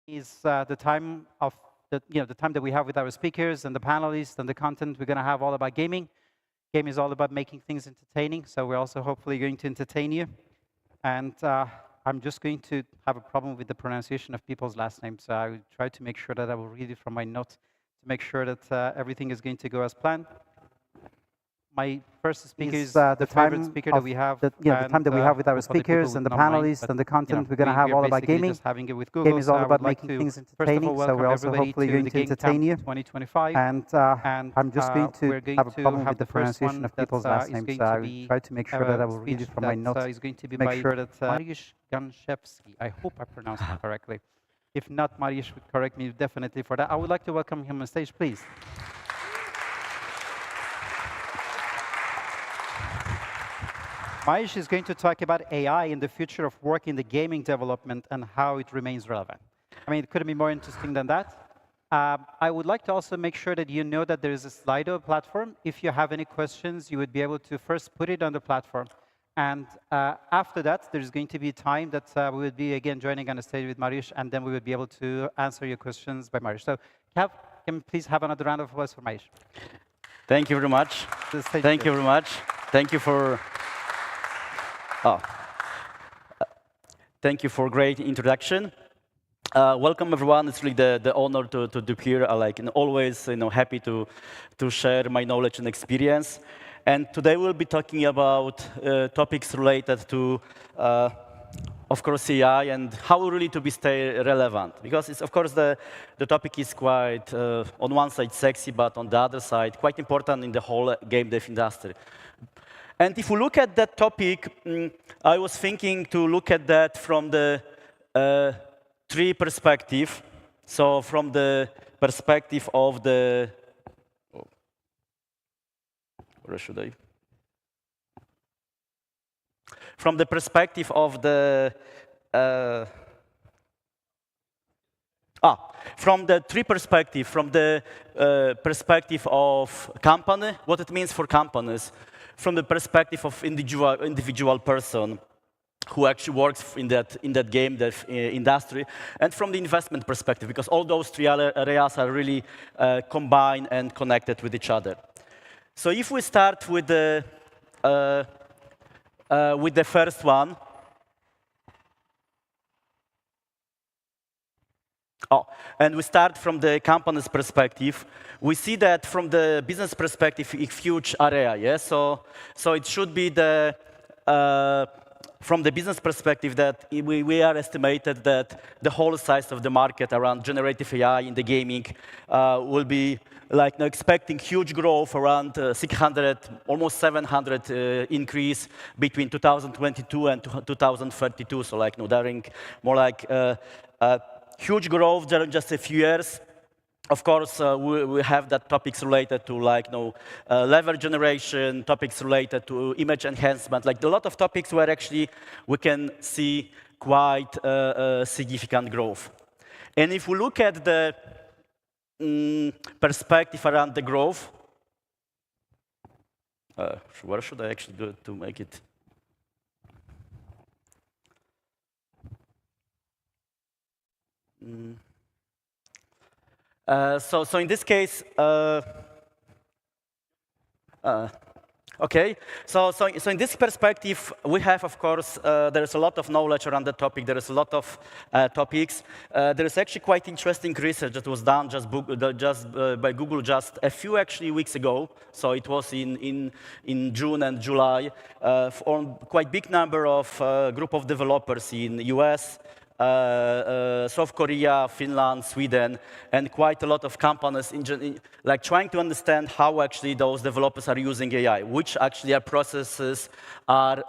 is the time of the time that we have with our speakers and the panelists and the content we're going to have all about gaming. Game is all about making things entertaining, so we're also hopefully going to entertain you. And I'm just going to have a problem with the pronunciation of people's last names, so I will try to make sure that I will read it from my notes to make sure that everything is going to go as planned. My first speaker is the favorite speaker that we have. The time that we have with our speakers and the panelists and the content we're going to have all about gaming. Game is all about making things entertaining, so we're also hopefully going to entertain you. 2025. And I'm just going to have a problem with the pronunciation of people's last names, so I will try to make sure that I will read it from my notes. Is going to be make sure that Mariusz Ganszewski. I hope I pronounced it correctly. If not, Mariusz would correct me definitely for that. I would like to welcome him on stage, please. Mariusz is going to talk about AI in the future of work in the gaming development and how it remains relevant. I mean, it couldn't be more interesting than that. I would like to also make sure that you know that there is a Slido platform. If you have any questions, you would be able to first put it on the platform. And after that, there's going to be time that we would be, again, joining on the stage with Mariusz, and then we would be able to answer your questions by Mariusz. So can we please have another round of applause for Mariusz? Thank you very much. Thank you very much. Thank you for... Thank you for a great introduction. Welcome, everyone. It's really the honor to be here. And always, happy to share my knowledge and experience. And today we'll be talking about topics related to, of course, AI and how really to stay relevant. Because it's, of course, the topic is quite, on one side, sexy, but on the other side, quite important in the whole game dev industry. And if we look at that topic, I was thinking to look at that from the three perspectives. So from the perspective of the, where should I? From the perspective of the, from the three perspectives, from the perspective of company, what it means for companies, from the perspective of individual person who actually works in that game dev industry, and from the investment perspective, because all those three areas are really combined and connected with each other. So if we start with the first one, and we start from the company's perspective. We see that from the business perspective, it's a huge area. Yeah? So it should be the from the business perspective that we are estimated that the whole size of the market around generative AI in the gaming will be expecting huge growth around 600, almost 700 increase between 2022 and 2032. So during more huge growth during just a few years. Of course, we have that topics related to level generation, topics related to image enhancement, a lot of topics where actually we can see quite significant growth. And if we look at the perspective around the growth, where should I actually go to make it? So in this case, okay. So in this perspective, we have, of course, there is a lot of knowledge around the topic. There is a lot of topics. There is actually quite interesting research that was done by Google just a few weeks ago. So it was in June and July on quite big number of group of developers in US. South Korea, Finland, Sweden, and quite a lot of companies trying to understand how actually those developers are using AI, which actually are processes are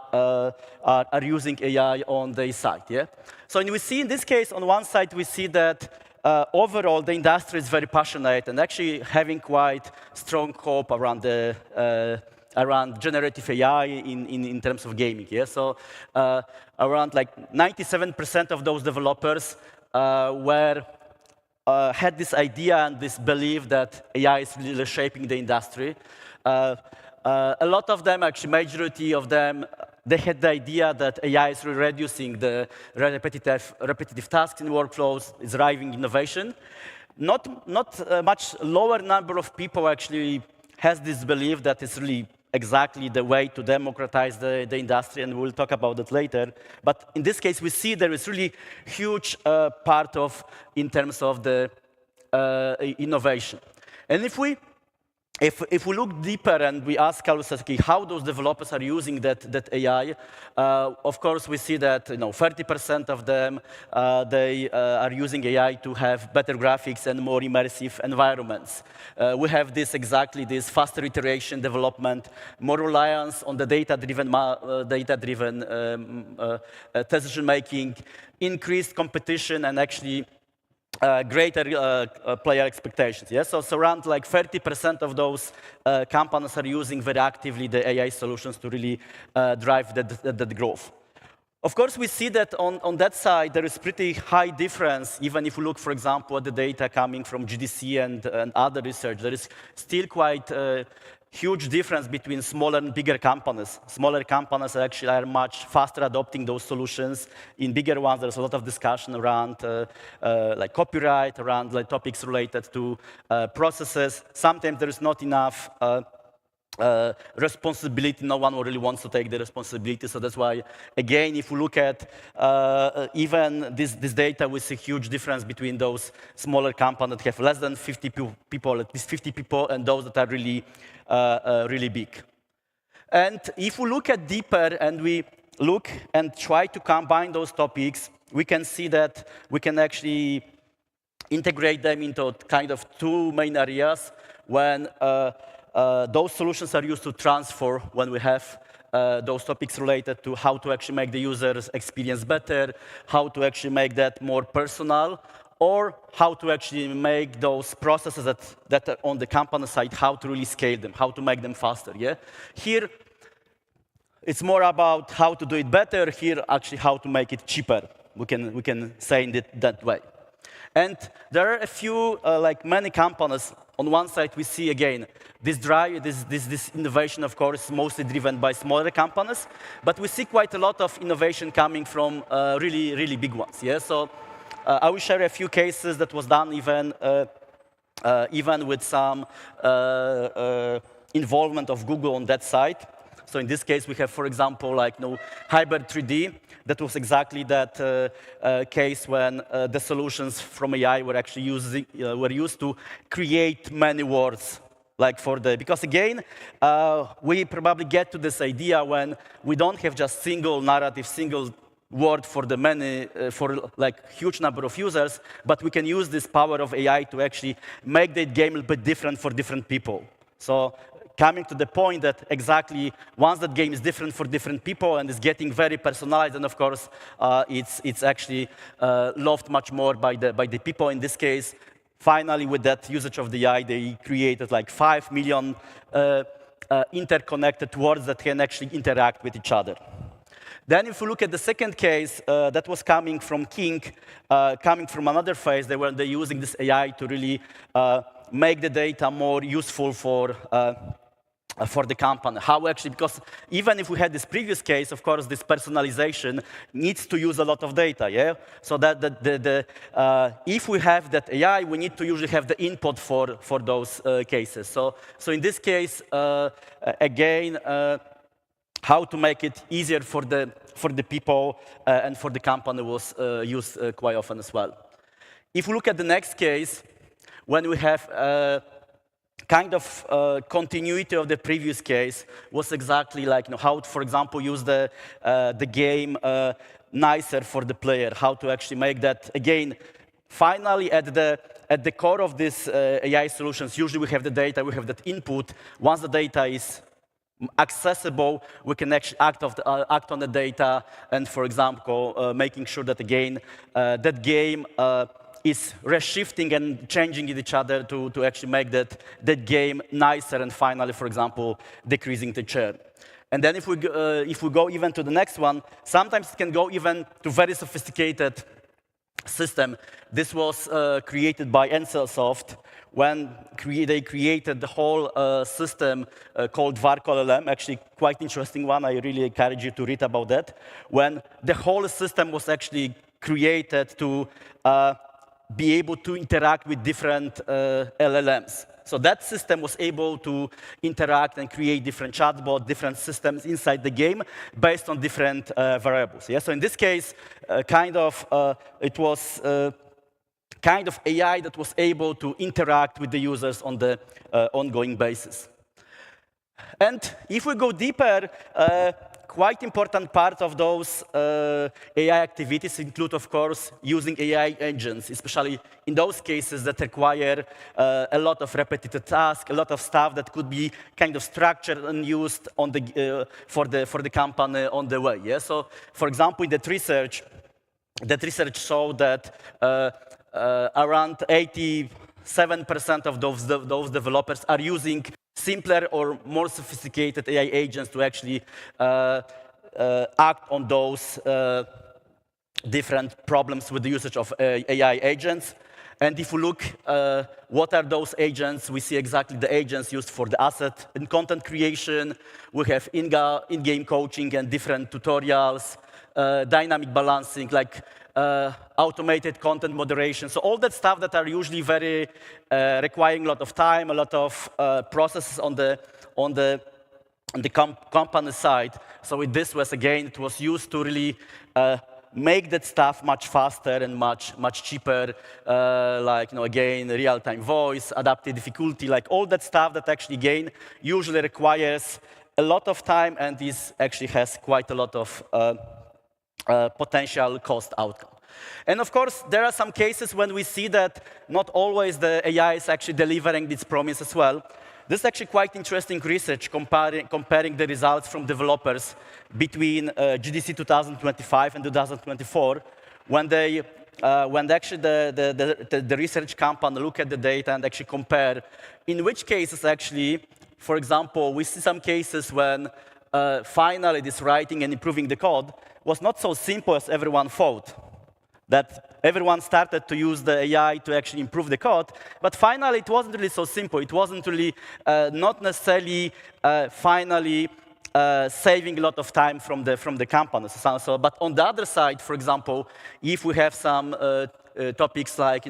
using AI on their side. Yeah. So we see in this case on one side we see that overall the industry is very passionate and actually having quite strong hope around the around generative AI in terms of gaming. Yeah? So around 97% of those developers had this idea and this belief that AI is really shaping the industry. A lot of them, actually majority of them, they had the idea that AI is reducing the repetitive tasks in workflows, is driving innovation. Not much lower number of people actually has this belief that it's really exactly the way to democratize the industry, and we'll talk about that later. But in this case, we see there is really huge part of in terms of the innovation. And if we look deeper and we ask ourselves, okay, how those developers are using that AI, of course, we see that 30% of them, they are using AI to have better graphics and more immersive environments. We have this faster iteration development, more reliance on the data-driven decision making, increased competition, and actually greater player expectations. Yes, so around like 30% of those companies are using very actively the AI solutions to really drive that growth. Of course, we see that on that side, there is pretty high difference, even if we look, for example, at the data coming from GDC and other research. There is still quite huge difference between smaller and bigger companies. Smaller companies actually are much faster adopting those solutions. In bigger ones, there's a lot of discussion around like copyright, around like topics related to processes. Sometimes there is not enough responsibility. No one really wants to take the responsibility. So that's why, again, if we look at even this data, we see a huge difference between those smaller companies that have less than 50 people, at least 50 people, and those that are really, really big. And if we look at deeper and we look and try to combine those topics, we can see that we can actually integrate them into kind of two main areas when those solutions are used to transfer when we have those topics related to how to actually make the user's experience better, how to actually make that more personal, or how to actually make those processes that are on the company side, how to really scale them, how to make them faster. Yeah? Here, it's more about how to do it better. Here, actually, how to make it cheaper. We can say it that way. And there are a few, like many companies. On one side, we see, again, this drive, this innovation, of course, mostly driven by smaller companies. But we see quite a lot of innovation coming from really, really big ones. Yeah? So I will share a few cases that was done even with some involvement of Google on that side. So in this case, we have, for example, like Hybrid 3D. That was exactly that case when the solutions from AI were actually used to create many words, like because again, we probably get to this idea when we don't have just single narrative, single word for the many, for like huge number of users, but we can use this power of AI to actually make the game a bit different for different people. So coming to the point that exactly once that game is different for different people and is getting very personalized, and of course, it's actually loved much more by the people. In this case, finally, with that usage of the AI, they created like 5 million interconnected words that can actually interact with each other. Then if we look at the second case, that was coming from King, coming from another phase, they're using this AI to really make the data more useful for the company. How actually, because even if we had this previous case, of course, this personalization needs to use a lot of data, yeah? So that if we have that AI, we need to usually have the input for those cases. So in this case, again, how to make it easier for the people and for the company was used quite often as well. If we look at the next case, when we have kind of continuity of the previous case, was exactly like how to, for example, use the game nicer for the player, how to actually make that, again, finally at the core of this AI solutions, usually we have the data, we have that input. Once the data is accessible, we can actually act on the data and, for example, making sure that, again, that game is reshifting and changing each other to actually make that game nicer and finally, for example, decreasing the churn. And then if we go even to the next one, sometimes it can go even to very sophisticated system. This was created by NCLsoft when they created the whole system called VarCall-LM, actually quite interesting one. I really encourage you to read about that. When the whole system was actually created to be able to interact with different LLMs. So that system was able to interact and create different chatbots, different systems inside the game based on different variables. Yeah? So in this case, it was kind of AI that was able to interact with the users on the ongoing basis. And if we go deeper, quite important part of those AI activities include, of course, using AI agents, especially in those cases that require a lot of repetitive tasks, a lot of stuff that could be kind of structured and used on the, for the company on the way. Yeah? So, for example, in that research showed that around 87% of those developers are using simpler or more sophisticated AI agents to actually act on those different problems with the usage of AI agents. And if we look what are those agents, we see exactly the agents used for the asset and content creation. We have in-game coaching and different tutorials, dynamic balancing, like automated content moderation. So all that stuff that are usually very requiring a lot of time, a lot of processes on the company side. So with this was, again, it was used to really make that stuff much faster and much cheaper, like, again, real-time voice, adaptive difficulty, like all that stuff that actually, again, usually requires a lot of time and this actually has quite a lot of potential cost outcome. And of course, there are some cases when we see that not always the AI is actually delivering its promise as well. This is actually quite interesting research comparing the results from developers between GDC 2025 and 2024, when actually the research company look at the data and actually compare in which cases actually, for example, we see some cases when finally this writing and improving the code was not so simple as everyone thought. That everyone started to use the AI to actually improve the code, but finally it wasn't really so simple. It wasn't really not necessarily finally saving a lot of time from the companies. So, but on the other side, for example, if we have some topics like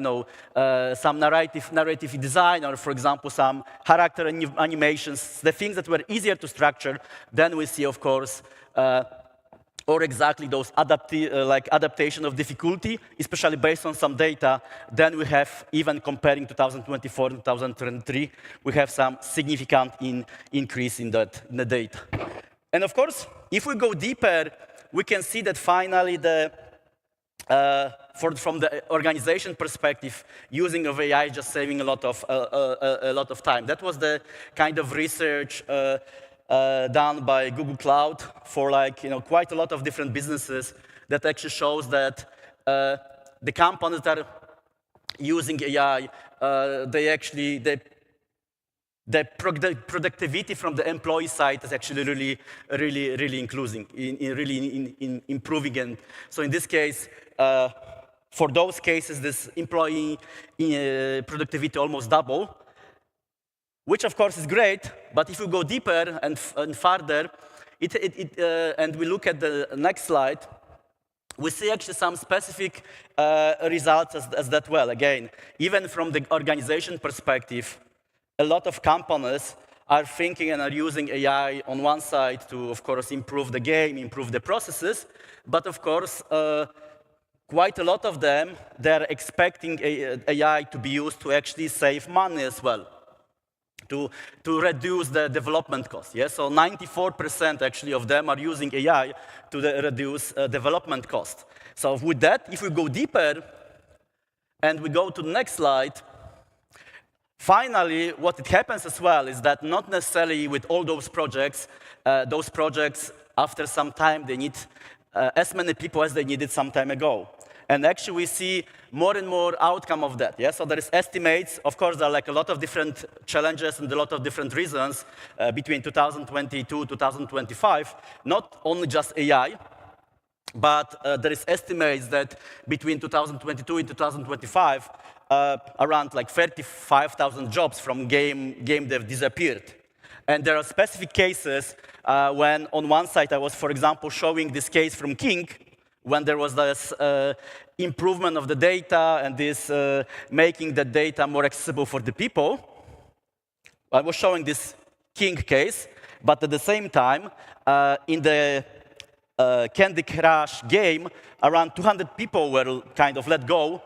some narrative design, or for example some character animations, the things that were easier to structure, then we see, of course, or exactly those adaptation of difficulty, especially based on some data, then we have, even comparing 2024 and 2023, we have some significant increase in the data. And of course, if we go deeper, we can see that finally from the organization perspective, using of AI is just saving a lot of time. That was the kind of research done by Google Cloud for quite a lot of different businesses that actually shows that the companies that are using AI, the productivity from the employee side is actually really improving. And so in this case, for those cases, this employee productivity almost double, which of course is great, but if we go deeper and further, and we look at the next slide, we see actually some specific results as that well. Again, even from the organization perspective, a lot of companies are thinking and are using AI on one side to, of course, improve the game, improve the processes, but of course, quite a lot of them, they're expecting AI to be used to actually save money as well, to reduce the development cost. Yeah? So 94% actually of them are using AI to reduce development cost. So with that, if we go deeper and we go to the next slide, finally, what it happens as well is that not necessarily with all those projects, after some time, they need as many people as they needed some time ago. And actually, we see more and more outcome of that. Yeah? So there is estimates. Of course, there are a lot of different challenges and a lot of different reasons between 2022 2025. Not only just AI, But there is estimates that between 2022 and 2025, around like 35,000 jobs from game dev disappeared. And there are specific cases when on one side I was, for example, showing this case from King, when there was this improvement of the data and this making the data more accessible for the people. I was showing this King case, but at the same time, in the Candy Crush game, around 200 people were kind of let go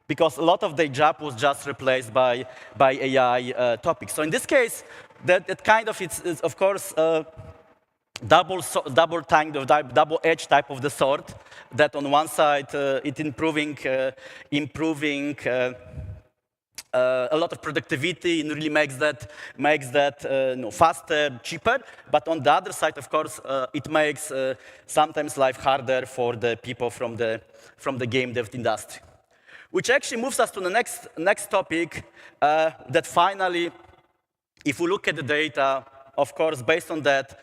because a lot of their job was just replaced by AI topics. So in this case, that kind of is of course double-edged type of the sword. That on one side it improving a lot of productivity and really makes that faster, cheaper. But on the other side, of course, it makes sometimes life harder for the people from the game dev industry. Which actually moves us to the next topic. That finally, if we look at the data, of course, based on that,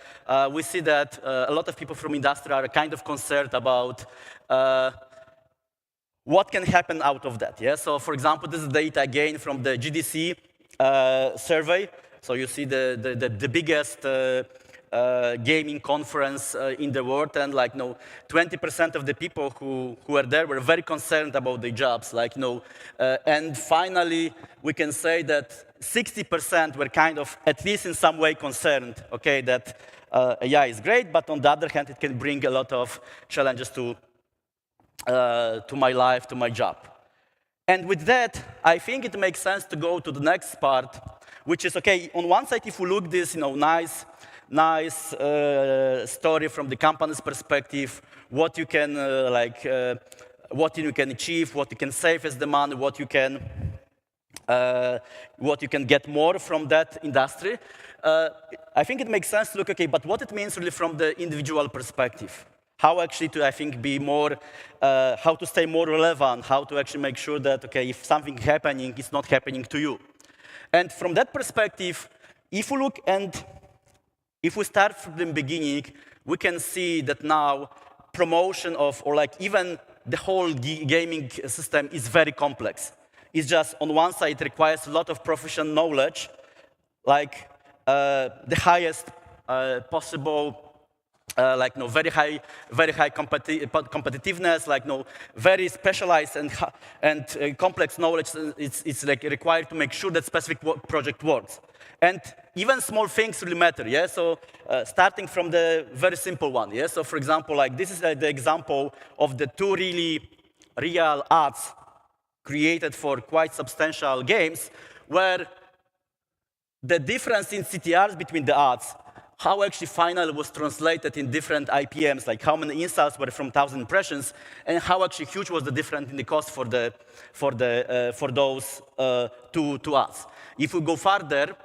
we see that a lot of people from industry are kind of concerned about what can happen out of that. Yeah? So, for example, this is data again from the GDC survey. So you see the biggest gaming conference in the world, and 20% of the people who were there were very concerned about their jobs. And finally, we can say that 60% were kind of, at least in some way, concerned. Okay, that AI is great, but on the other hand, it can bring a lot of challenges to my life, to my job. And with that, I think it makes sense to go to the next part, which is, okay, on one side, if we look this nice story from the company's perspective, what you can what you can achieve, what you can save as the money, what you can get more from that industry. I think it makes sense to look, okay, but what it means really from the individual perspective. How actually to, I think, be more, how to stay more relevant, how to actually make sure that, okay, if something happening, it's not happening to you. And from that perspective, if we look and if we start from the beginning, we can see that now promotion of, or even the whole gaming system is very complex. It's just, on one side, it requires a lot of professional knowledge, the highest possible very high competitiveness, very specialized and complex knowledge. It's required to make sure that specific project works. And even small things really matter. Yeah. So starting from the very simple one. Yeah. So for example, this is the example of the two real ads created for quite substantial games, where the difference in CTRs between the ads, how actually finally was translated in different IPMs, like how many installs were from 1,000 impressions, and how actually huge was the difference in the cost for those two ads. If we go further,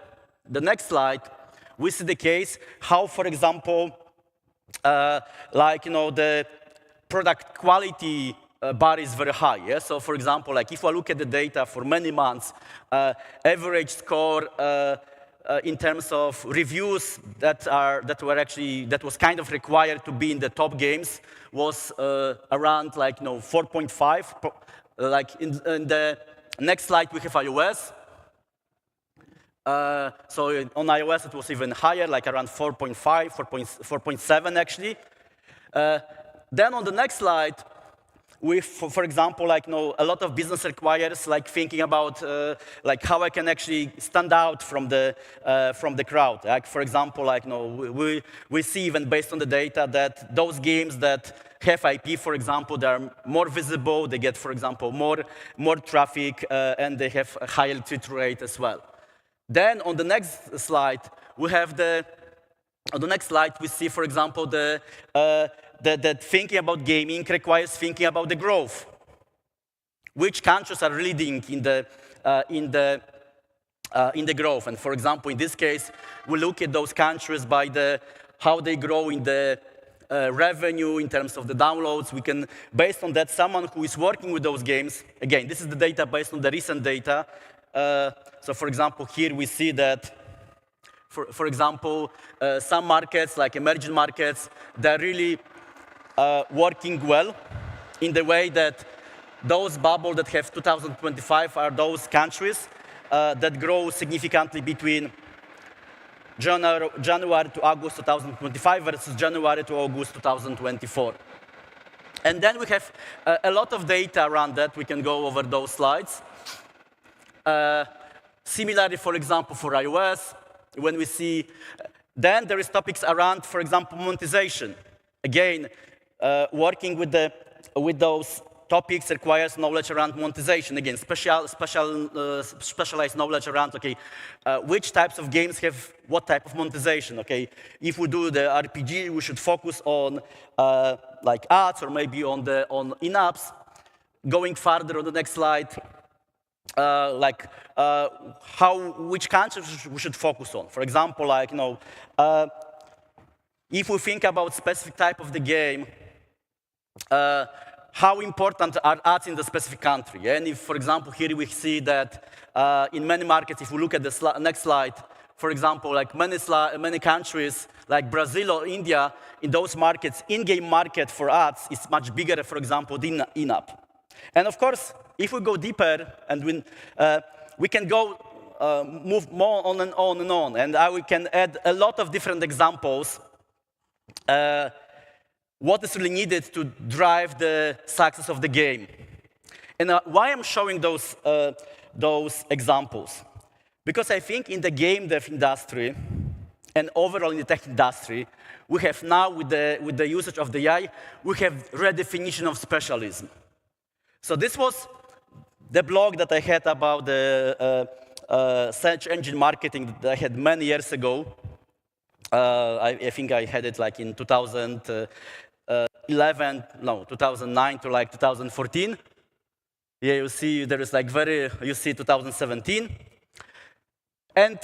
the next slide, we see the case how, for example, the product quality bar is very high. Yeah? So, for example, if I look at the data for many months, average score in terms of reviews that was kind of required to be in the top games was around 4.5. In the next slide we have iOS. So on iOS it was even higher, around 4.5, 4.7 actually. Then on the next slide, for example, a lot of business requires thinking about how I can actually stand out from the crowd. For example, we see even based on the data that those games that have IP, for example, they are more visible. They get, for example, more traffic, and they have a higher click rate as well. Then on the next slide, we have on the next slide we see, for example, that thinking about gaming requires thinking about the growth. Which countries are leading in the growth? And for example, in this case, we look at those countries by how they grow in the revenue in terms of the downloads. We can, based on that, someone who is working with those games. Again, this is the data based on the recent data. So, for example, here we see that. For example, some markets, like emerging markets, they're really working well in the way that those bubbles that have 2025 are those countries that grow significantly between January to August 2025 versus January to August 2024. And then we have a lot of data around that. We can go over those slides. Similarly, for example, for iOS, when we see, then there is topics around, for example, monetization. Again, working with those topics requires knowledge around monetization. Again, specialized knowledge around, okay, which types of games have what type of monetization, okay? If we do the RPG, we should focus on like ads or maybe on in-apps. Going further on the next slide, which countries we should focus on. For example, like, you know, if we think about specific type of the game, how important are ads in the specific country? And if, for example, here we see that in many markets, if we look at the next slide, for example, like many countries, like Brazil or India, in those markets, in-game market for ads is much bigger, for example, than in-app. And of course, if we go deeper, and we can go move more on and on and on, and we can add a lot of different examples. What is really needed to drive the success of the game. And why I'm showing those examples? Because I think in the game dev industry, and overall in the tech industry, we have now, with the usage of the AI, we have redefinition of specialism. So this was the blog that I had about the search engine marketing that I had many years ago. I think I had it like in 2009 to like 2014. Yeah, you see there is like you see 2017. And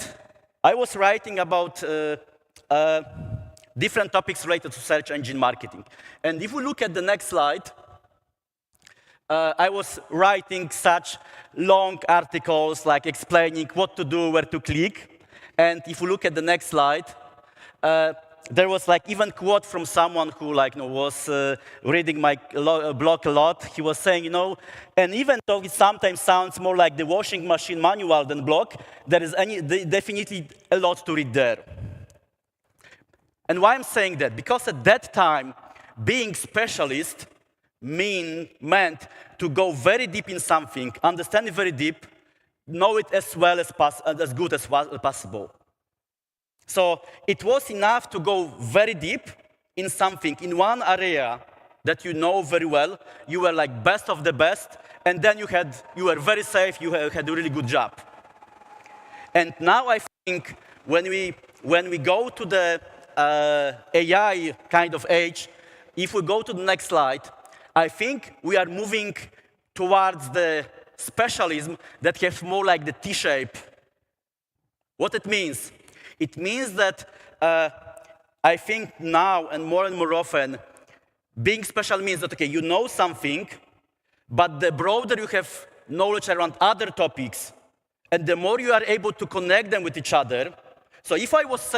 I was writing about different topics related to search engine marketing. And if we look at the next slide, I was writing such long articles, like explaining what to do, where to click. And if we look at the next slide, there was like even quote from someone who was reading my blog a lot. He was saying, and even though it sometimes sounds more like the washing machine manual than blog, there is definitely a lot to read there. And why I'm saying that? Because at that time, being specialist meant to go very deep in something, understand it very deep, know it as well as good as possible. So it was enough to go very deep in something, in one area that you know very well. You were like best of the best, and then you were very safe. You had a really good job. And now I think when we go to the AI kind of age, if we go to the next slide, I think we are moving towards the specialism that have more like the T-shape. What it means? It means that I think now and more often, being special means that, okay, you know something, but the broader you have knowledge around other topics, and the more you are able to connect them with each other. So if I was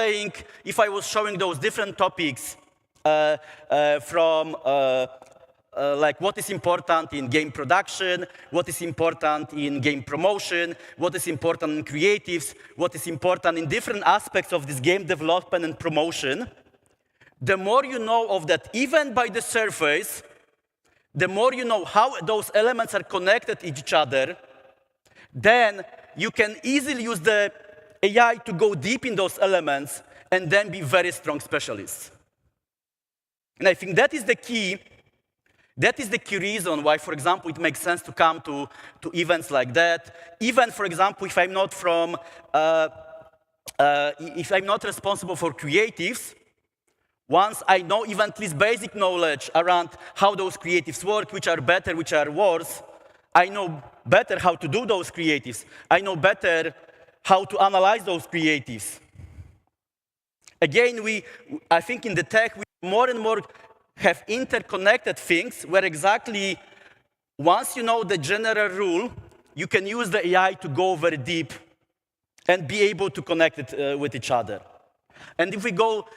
showing those different topics from like what is important in game production, what is important in game promotion, what is important in creatives, what is important in different aspects of this game development and promotion, the more you know of that, even by the surface, the more you know how those elements are connected to each other, then you can easily use the AI to go deep in those elements and then be very strong specialists. And I think that is the key. That is the key reason why, for example, it makes sense to come to events like that. Even, for example, if I'm not responsible for creatives, once I know even at least basic knowledge around how those creatives work, which are better, which are worse, I know better how to do those creatives. I know better how to analyze those creatives. Again, I think in the tech, we more and more have interconnected things where exactly once you know the general rule, you can use the AI to go very deep and be able to connect it with each other. And if we go,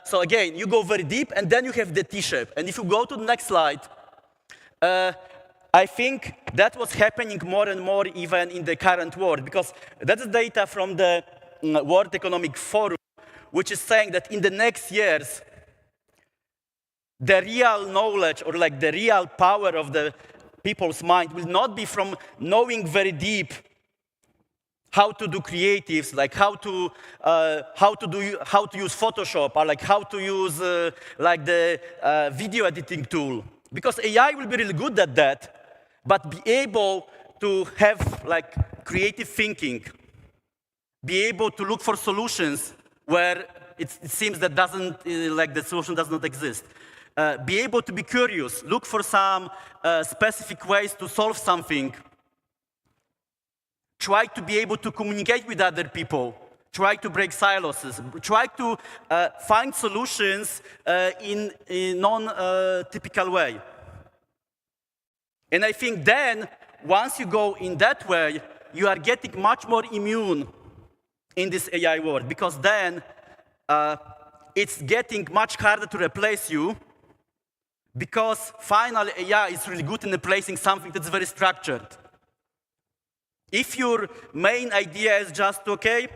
so again, you go very deep, and then you have the T-shape. And if you go to the next slide, I think that was happening more and more even in the current world, because that's data from the World Economic Forum, which is saying that in the next years, the real knowledge or like the real power of the people's mind will not be from knowing very deep how to do creatives, like how to use Photoshop, or like how to use like the video editing tool. Because AI will be really good at that, but be able to have like creative thinking, be able to look for solutions where it seems that like the solution does not exist. Be able to be curious, look for some specific ways to solve something. Try to be able to communicate with other people. Try to break silos. Try to find solutions in a non-typical way. And I think then, once you go in that way, you are getting much more immune in this AI world, because then it's getting much harder to replace you, because finally AI is really good in replacing something that's very structured. If your main idea is just, okay,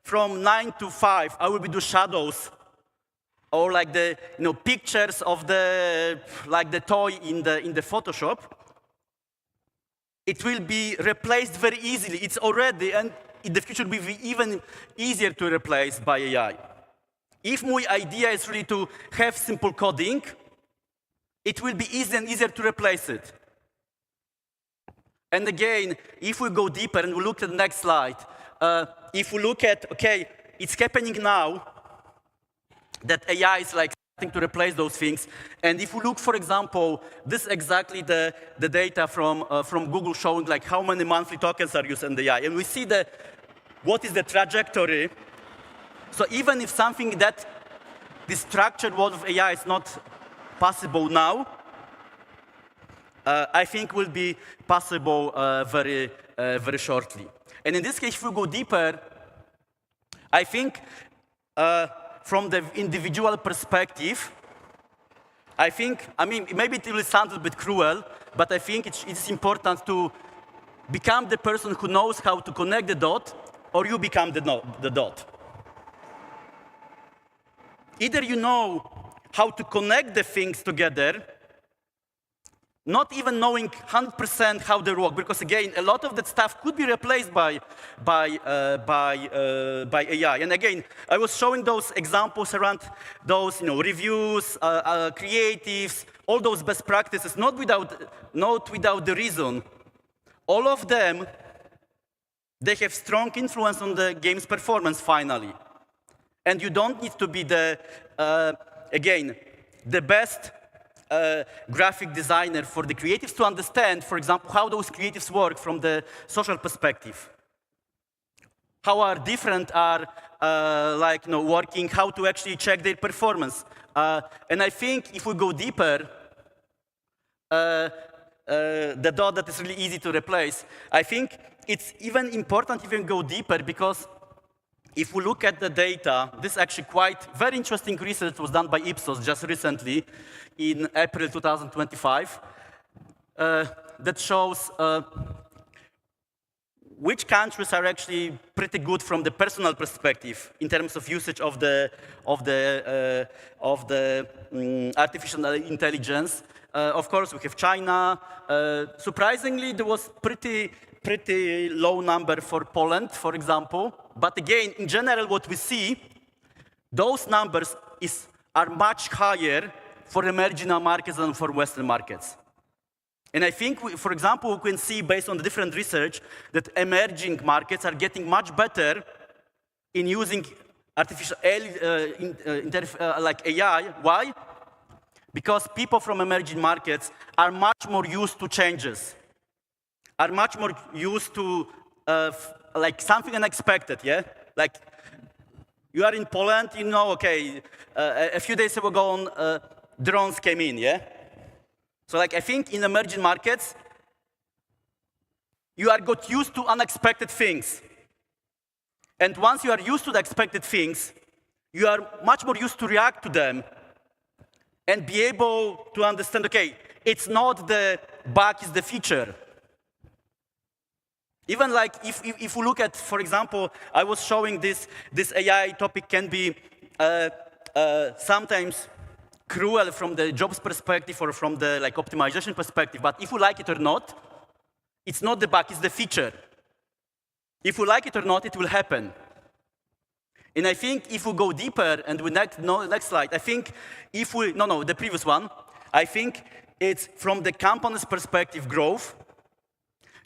from 9 to 5, I will be do shadows, or like the pictures of the toy in the Photoshop, it will be replaced very easily. It's already, and in the future will be even easier to replace by AI. If my idea is really to have simple coding, it will be easier and easier to replace it. And again, if we go deeper and we look at the next slide, if we look at, okay, it's happening now that AI is like starting to replace those things. And if we look, for example, this is exactly the data from Google showing like how many monthly tokens are used in the AI. And we see what is the trajectory. So even if something that the structured world of AI is not possible now, I think will be possible very shortly. And in this case, if we go deeper, I think from the individual perspective, I mean, maybe it will sound a bit cruel, but I think it's important to become the person who knows how to connect the dot, or you become the dot. Either you know how to connect the things together, not even knowing 100% how they work, because again, a lot of that stuff could be replaced by AI. And again, I was showing those examples around those, reviews, creatives, all those best practices, not without the reason. All of them, they have strong influence on the game's performance finally. And you don't need to be again, the best graphic designer for the creatives to understand, for example, how those creatives work from the social perspective. How different are working, how to actually check their performance. And I think if we go deeper, the dot that is really easy to replace, I think it's even important if we go deeper, because if we look at the data, this is actually very interesting research was done by Ipsos just recently in April 2025 that shows which countries are actually pretty good from the personal perspective in terms of usage of the artificial intelligence. Of course, we have China. Surprisingly, there was pretty low number for Poland, for example. But again, in general, what we see, those numbers are much higher for emerging markets than for Western markets. And I think, for example, we can see, based on the different research, that emerging markets are getting much better in using artificial like AI. Why? Because people from emerging markets are much more used to changes, are much more used to like something unexpected, yeah? Like, you are in Poland, okay, a few days ago, drones came in, yeah? So like, I think in emerging markets, you got used to unexpected things. And once you are used to the expected things, you are much more used to react to them and be able to understand, okay, it's not the bug, it's the feature. Even like if we look at, for example, I was showing this AI topic can be sometimes cruel from the jobs perspective or from the like optimization perspective, but if you like it or not, it's not the bug, it's the feature. If you like it or not, it will happen. And I think if we go deeper, and we next slide, I think if we, the previous one, I think it's from the company's perspective growth.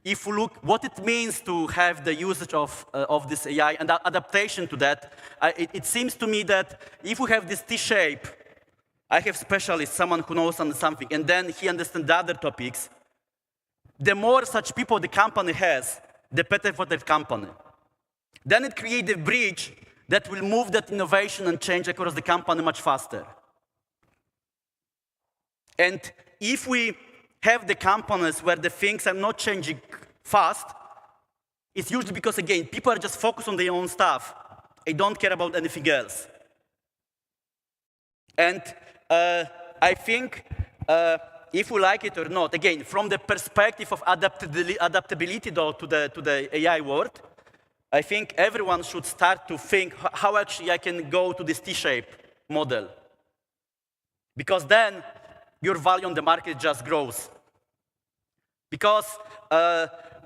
If we look what it means to have the usage of this AI and adaptation to that, it seems to me that if we have this T-shape, I have specialists, someone who knows something, and then he understands the other topics, the more such people the company has, the better for the company. Then it creates a bridge that will move that innovation and change across the company much faster. And if we have the companies where the things are not changing fast, it's usually because, again, people are just focused on their own stuff. They don't care about anything else. And I think if we like it or not, again, from the perspective of adaptability though, to the AI world, I think everyone should start to think how actually I can go to this T-shape model. Because then your value on the market just grows. Because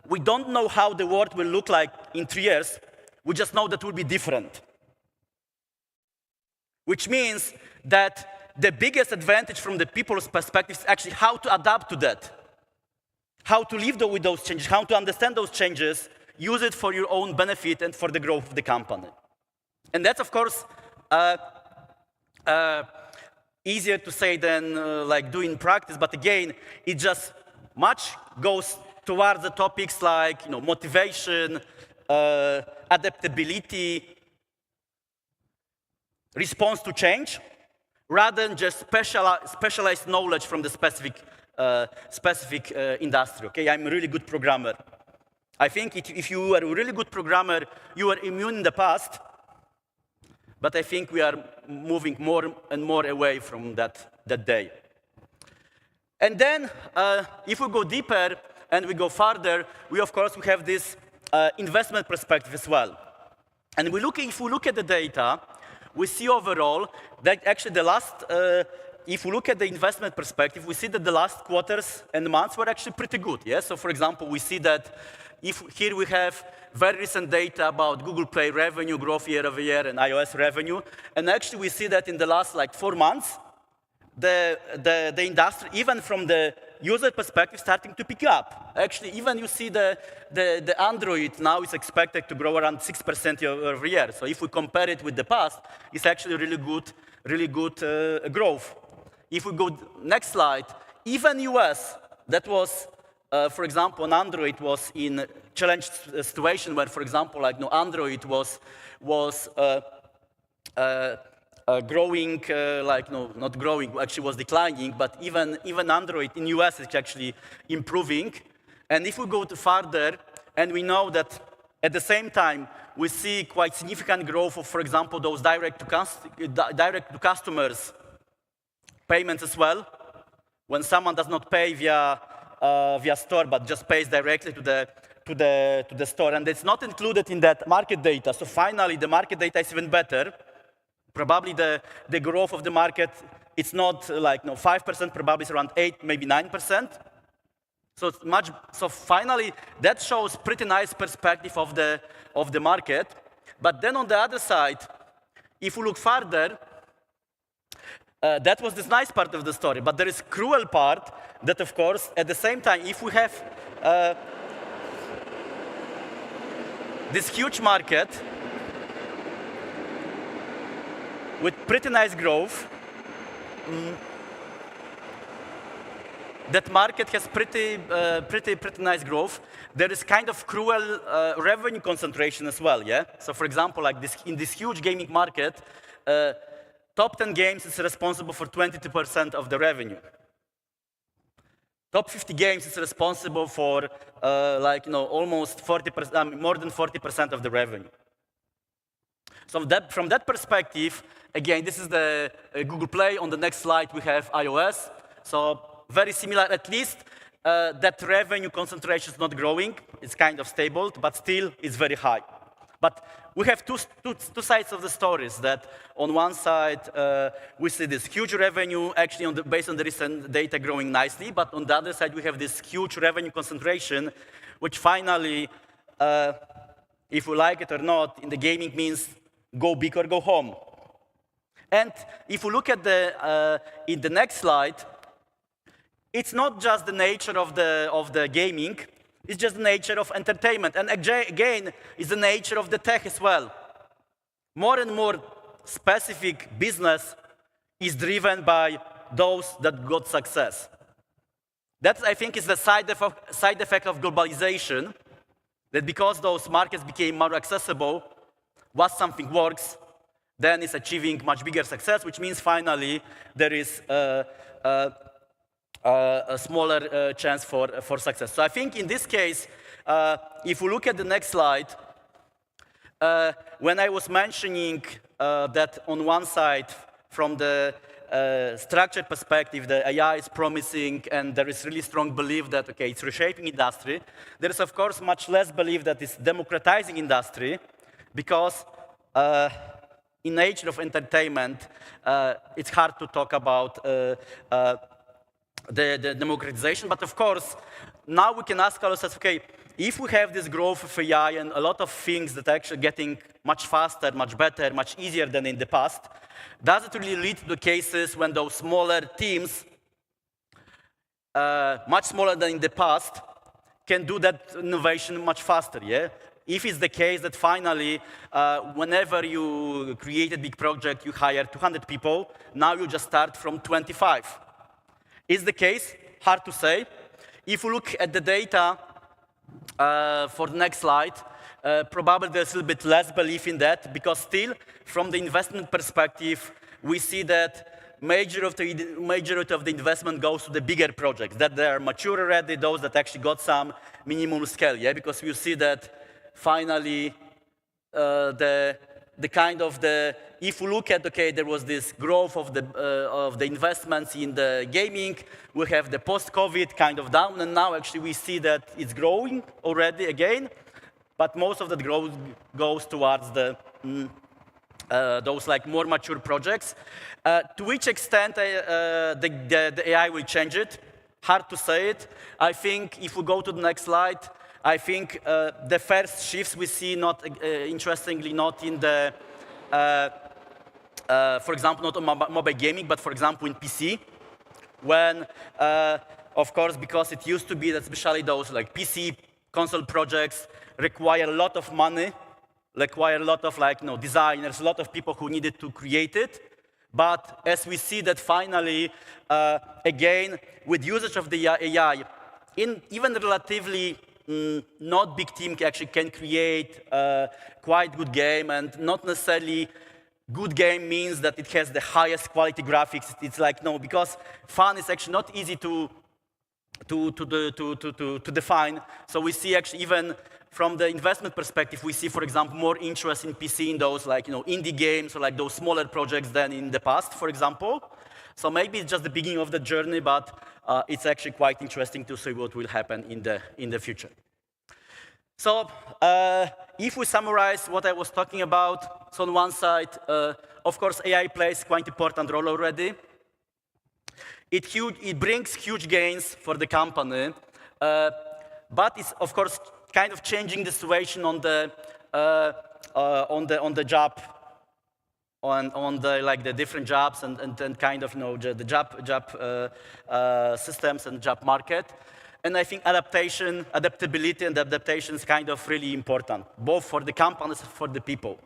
we don't know how the world will look like in 3 years. We just know that it will be different. Which means that the biggest advantage from the people's perspective is actually how to adapt to that. How to live with those changes, how to understand those changes, use it for your own benefit and for the growth of the company. And that's, of course, easier to say than like do in practice, but again, it just much goes towards the topics like motivation, adaptability, response to change, rather than just specialized knowledge from the specific industry. Okay, I'm a really good programmer. I think if you are a really good programmer, you were immune in the past, but I think we are moving more and more away from that day. And then, if we go deeper and we go further, of course, we have this investment perspective as well. And if we look at the data, we see overall that actually if we look at the investment perspective, we see that the last quarters and months were actually pretty good. Yeah? So for example, we see that here we have very recent data about Google Play revenue growth year over year and iOS revenue. And actually we see that in the last 4 months, the industry, even from the user perspective, starting to pick up. Actually, even you see the Android now is expected to grow around 6% year over year. So if we compare it with the past, it's actually really good growth. If we go next slide, even US, that was, for example, on Android was in a challenged situation where, for example, Android was growing, not growing, actually was declining, but even Android in US is actually improving. And if we go further, and we know that at the same time, we see quite significant growth of, for example, those direct to customers payments as well. When someone does not pay via store, but just pays directly to the store, and it's not included in that market data. So finally, the market data is even better. Probably the growth of the market, it's not 5%, probably it's around 8, maybe 9%. So finally, that shows pretty nice perspective of the market. But then on the other side, if we look further, that was this nice part of the story. But there is cruel part that, of course, at the same time, if we have this huge market with pretty nice growth, that market has pretty nice growth. There is kind of cruel revenue concentration as well, yeah? So for example, in this huge gaming market, top 10 games is responsible for 22% of the revenue. Top 50 games is responsible for almost 40%, more than 40% of the revenue. So from that perspective, again, this is the Google Play. On the next slide, we have iOS. So very similar, at least that revenue concentration is not growing. It's kind of stable, but still it's very high. But we have two sides of the stories, that on one side, we see this huge revenue, actually based on the recent data, growing nicely. But on the other side, we have this huge revenue concentration, which finally, if we like it or not, in the gaming means go big or go home. And if we look at in the next slide, it's not just the nature of the gaming, it's just the nature of entertainment. And again, it's the nature of the tech as well. More and more specific business is driven by those that got success. That, I think, is the side effect of globalization, that because those markets became more accessible, once something works, then it's achieving much bigger success, which means finally there is a smaller chance for success. So I think in this case, if we look at the next slide, when I was mentioning that on one side, from the structured perspective, the AI is promising, and there is really strong belief that, okay, it's reshaping industry, there is, of course, much less belief that it's democratizing industry, because in nature of entertainment, it's hard to talk about the democratization. But of course, now we can ask ourselves, okay, if we have this growth of AI and a lot of things that are actually getting much faster, much better, much easier than in the past, does it really lead to the cases when those smaller teams, much smaller than in the past, can do that innovation much faster, yeah? If it's the case that finally, whenever you create a big project, you hire 200 people, now you just start from 25. Is the case? Hard to say. If you look at the data for the next slide, probably there's a little bit less belief in that, because still, from the investment perspective, we see that majority of the investment goes to the bigger projects, that they are mature already, those that actually got some minimum scale, yeah? Because you see that finally, if you look at, okay, there was this growth of the investments in the gaming, we have the post-COVID kind of down, and now actually we see that it's growing already again, but most of that growth goes towards those like more mature projects. To which extent the AI will change it? Hard to say it. I think if we go to the next slide, I think the first shifts we see, interestingly, not in the, for example, not on mobile gaming, but for example in PC, when, of course, because it used to be that especially those like PC console projects require a lot of money, require a lot of designers, a lot of people who needed to create it. But as we see that finally, again, with usage of the AI, in even relatively not big team actually can create a quite good game, and not necessarily good game means that it has the highest quality graphics. It's like, no, because fun is actually not easy to define. So we see actually even from the investment perspective, we see, for example, more interest in PC in those like, indie games or like those smaller projects than in the past, for example. So maybe it's just the beginning of the journey, but it's actually quite interesting to see what will happen in the future. So if we summarize what I was talking about, so on one side, of course, AI plays quite an important role already. It brings huge gains for the company, but it's, of course, kind of changing the situation on the job, on the different jobs and kind of the job systems and job market. And I think adaptability and adaptation is kind of really important, both for the companies and for the people.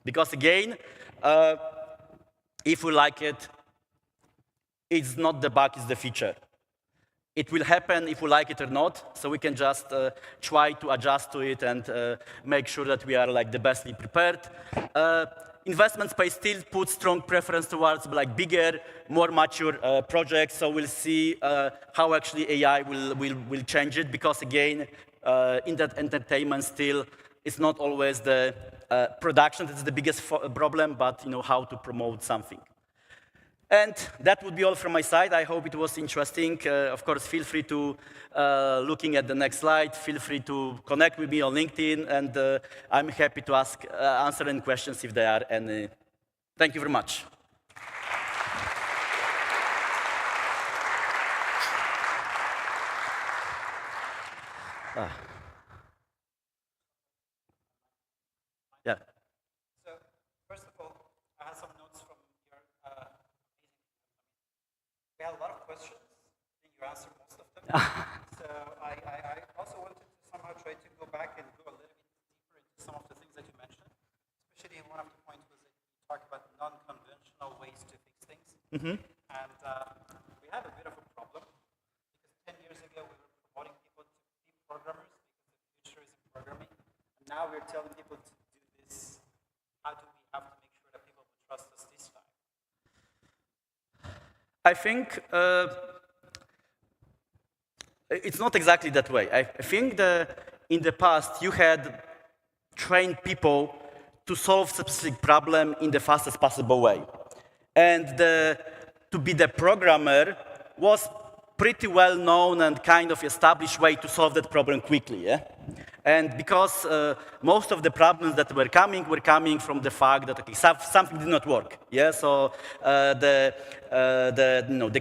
Because again, if we like it, it's not the bug, it's the feature. It will happen if we like it or not, so we can just try to adjust to it and make sure that we are like the bestly prepared. Investment space still puts strong preference towards like bigger, more mature projects. So we'll see how actually AI will change it, because again, in that entertainment still, it's not always the production that's the biggest problem, but how to promote something. And that would be all from my side. I hope it was interesting. Of course, feel free to looking at the next slide. Feel free to connect with me on LinkedIn, and I'm happy to answer any questions if there are any. Thank you very much. Yeah. So, first of all, I have some notes from your we had a lot of questions, and you answered most of them. So I also wanted to somehow try to go back and go a little bit deeper into some of the things that you mentioned. Especially one of the points was that you talked about non-conventional ways to fix things. Mm-hmm. And we have a bit of a problem because 10 years ago we were promoting people to be programmers because the future is in programming. And now we're telling people to do this. How do we have to make sure that people will trust us this time? I think it's not exactly that way. I think in the past you had trained people to solve specific problem in the fastest possible way. And to be the programmer was pretty well known and kind of established way to solve that problem quickly. Yeah? And because most of the problems that were coming from the fact that something did not work. Yeah, so the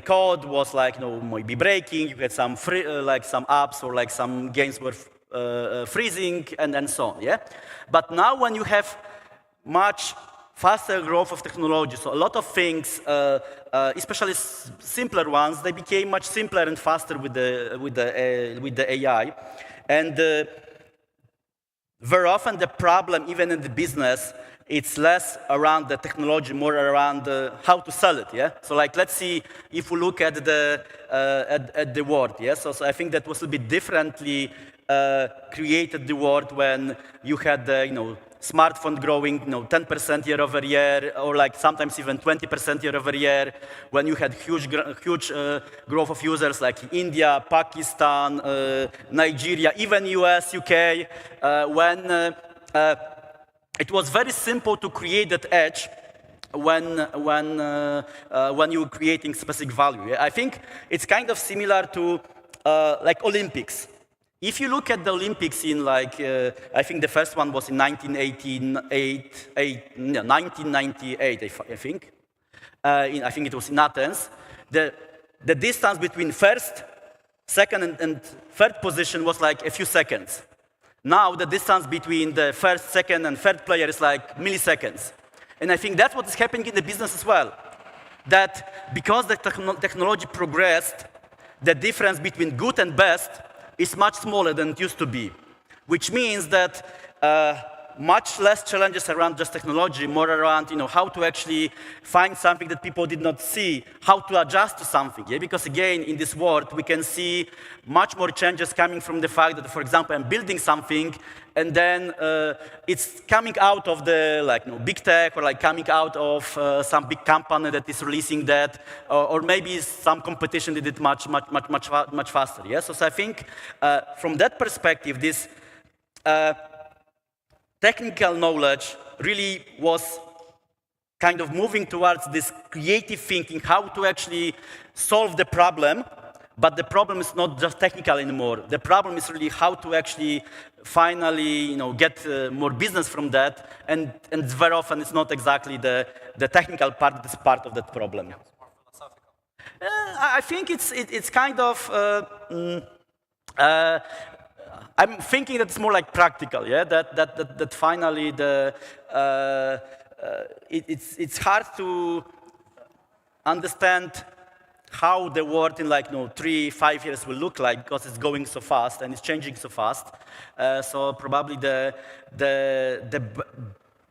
code was like maybe breaking. You had some some apps or like some games were freezing and so on. Yeah, but now when you have much faster growth of technology, so a lot of things, especially simpler ones, they became much simpler and faster with the AI, and very often the problem, even in the business, it's less around the technology, more around how to sell it. Yeah. So like let's see if we look at the world. Yeah. So I think that was a bit differently created the world when you had smartphone growing 10% year over year, or like sometimes even 20% year over year, when you had huge growth of users like India, Pakistan, Nigeria, even US, UK, when it was very simple to create that edge when you're creating specific value. I think it's kind of similar to like Olympics. If you look at the Olympics in like, I think the first one was in 1998, I think. I think it was in Athens. The distance between first, second, and third position was like a few seconds. Now the distance between the first, second, and third player is like milliseconds. And I think that's what is happening in the business as well. That because the technology progressed, the difference between good and best is much smaller than it used to be, which means that much less challenges around just technology, more around how to actually find something that people did not see, how to adjust to something. Yeah? Because again, in this world, we can see much more changes coming from the fact that, for example, I'm building something, and then it's coming out of the big tech, or like coming out of some big company that is releasing that, or maybe some competition did it much faster. Yeah? So I think from that perspective, this technical knowledge really was kind of moving towards this creative thinking, how to actually solve the problem. But the problem is not just technical anymore. The problem is really how to actually finally get more business from that. And very often it's not exactly the technical part that's part of that problem. It's more philosophical. I think it's kind of I'm thinking that it's more like practical, yeah. That finally it's hard to understand how the world in 3-5 years will look like, because it's going so fast and it's changing so fast. So probably the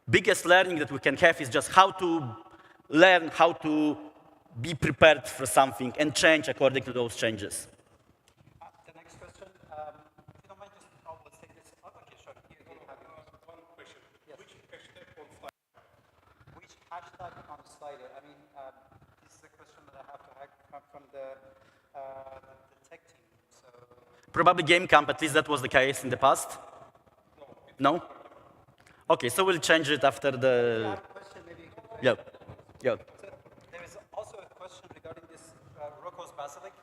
biggest learning that we can have is just how to learn how to be prepared for something and change according to those changes. The next question, if you don't mind, let's take this. Oh, okay, sure. You have one question. Yes. Which hashtag on Slido? Which hashtag on Slido? I mean, this is a question that I have to have from the tech team. So probably GameCamp, at least that was the case in the past. No. No? Okay, so we'll change it after the... Yeah. Yeah. So there is also a question regarding this Rocco's Basilic.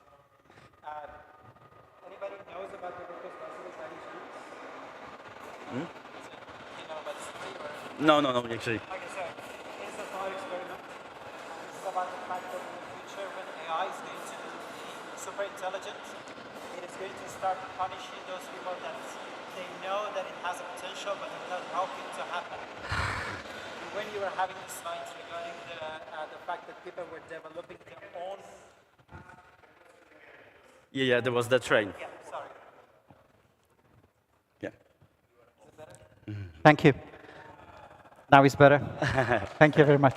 Anybody knows about the Rocco's Basilic by any chance? Hmm? You know about the story? Or? No, actually. Okay, so it's a thought experiment. This is about the fact that in the future, when AI is going to be super intelligent, it is going to start punishing those people that they know that it has a potential, but it not help it to happen. When you were having the slides regarding the fact that people were developing their own... Yeah, there was that train. Yeah, sorry. Yeah. Is it better? Thank you. Now it's better. Thank you very much.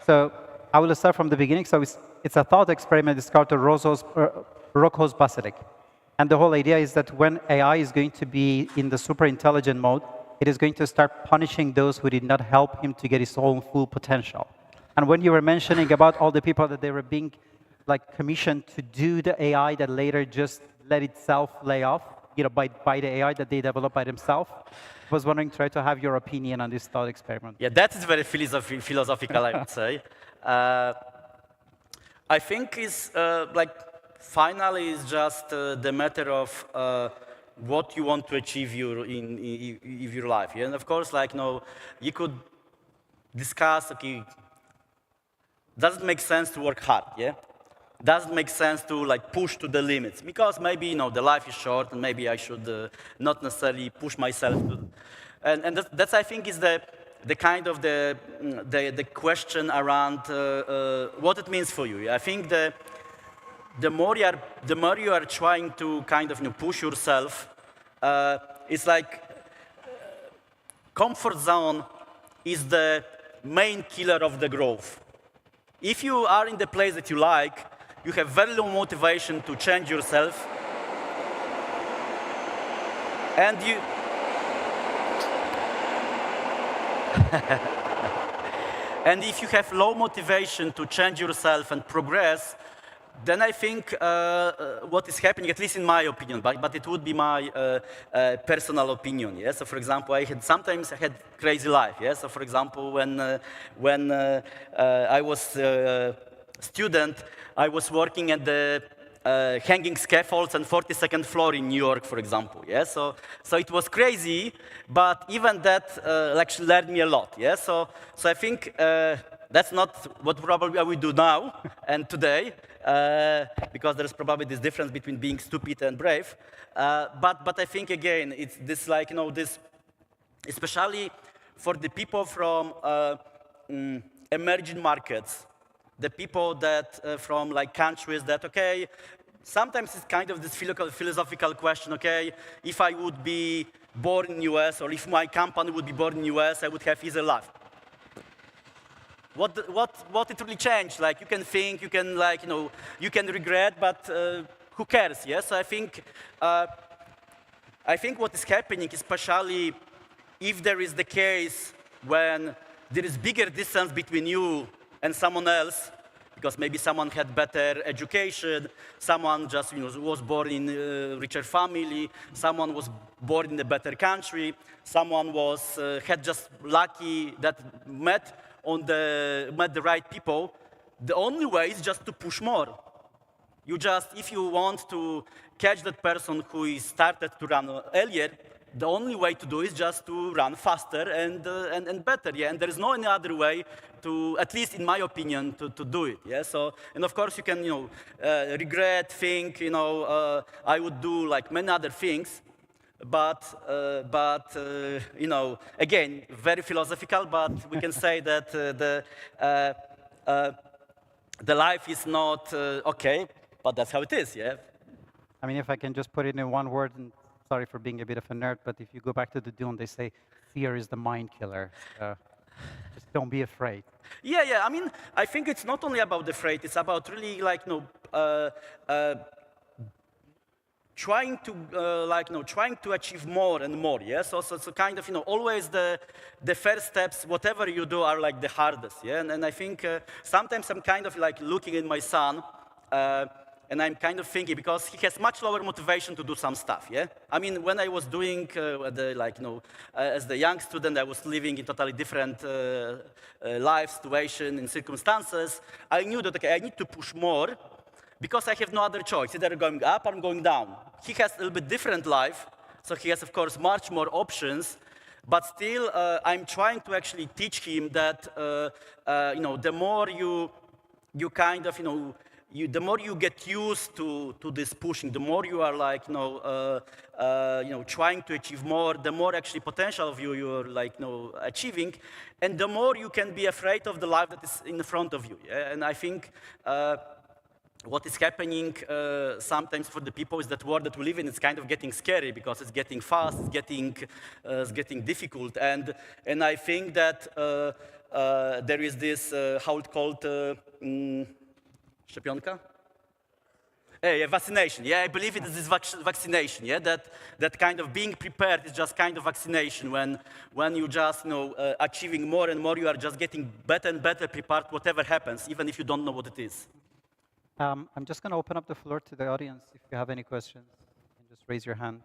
So I will start from the beginning. So it's a thought experiment. It's called the Rocco's Basilic. And the whole idea is that when AI is going to be in the super intelligent mode, it is going to start punishing those who did not help him to get his own full potential. And when you were mentioning about all the people that they were being commissioned to do the AI that later just let itself lay off, by the AI that they developed by themselves, I was wondering, try to have your opinion on this thought experiment. Yeah, that is very philosophical, I would say. I think it's finally it's just the matter of what you want to achieve in your life. Yeah? And of course, you could discuss, okay, does it make sense to work hard? Yeah. Does it make sense to push to the limits? Because maybe the life is short, and maybe I should not necessarily push myself to. And that's I think is the kind of the question around what it means for you. I think the more you are trying to kind of push yourself, it's like comfort zone is the main killer of the growth. If you are in the place that you like, you have very low motivation to change yourself, and you and if you have low motivation to change yourself and progress, then I think what is happening, at least in my opinion, but it would be my personal opinion. Yeah? So, for example, sometimes I had crazy life. Yeah? So, for example, when I was a student, I was working at the hanging scaffolds on 42nd floor in New York, for example. Yeah? So it was crazy, but even that actually learned me a lot. Yeah? So I think that's not what probably I would do now and today, because there's probably this difference between being stupid and brave. But I think, again, it's this this, especially for the people from emerging markets, the people that from countries that, okay, sometimes it's kind of this philosophical question, okay, if I would be born in US or if my company would be born in US, I would have easier life. What it really changed? You can think, you can you can regret, but who cares? Yes, I think what is happening, especially if there is the case when there is bigger distance between you and someone else, because maybe someone had better education, someone just was born in a richer family, someone was born in a better country, someone had just lucky that met the right people. The only way is just to push more. If you want to catch that person who started to run earlier, the only way to do is just to run faster and better, yeah. And there is no any other way to, at least in my opinion, to do it, yeah. So, and of course you can, regret, think, I would do many other things, but again, very philosophical. But we can say that the life is not okay, but that's how it is, yeah. I mean, if I can just put it in one word, and sorry for being a bit of a nerd, but if you go back to the Dune, they say fear is the mind killer. Just don't be afraid. Yeah. I mean, I think it's not only about the afraid. It's about really trying to achieve more and more. Yeah. So kind of always the first steps, whatever you do, are the hardest. Yeah. And I think sometimes I'm kind of looking at my son. and I'm kind of thinking, because he has much lower motivation to do some stuff, yeah? I mean, when I was doing, as the young student, I was living in totally different life situation and circumstances. I knew that, okay, I need to push more because I have no other choice. Either going up or going down. He has a little bit different life, so he has, of course, much more options. But still, I'm trying to actually teach him that, the more you kind of, the more you get used to this pushing, the more you are like, trying to achieve more, the more actually potential of you're like, achieving, and the more you can be afraid of the life that is in front of you. Yeah? And I think what is happening sometimes for the people is that world that we live in is kind of getting scary because it's getting fast, it's getting difficult, and I think that there is this how it's called szczepionka? Yeah, vaccination. Yeah, I believe it is this vaccination. Yeah, that kind of being prepared is just kind of vaccination. When you just achieving more and more, you are just getting better and better prepared whatever happens, even if you don't know what it is. I'm just going to open up the floor to the audience. If you have any questions, you can just raise your hand.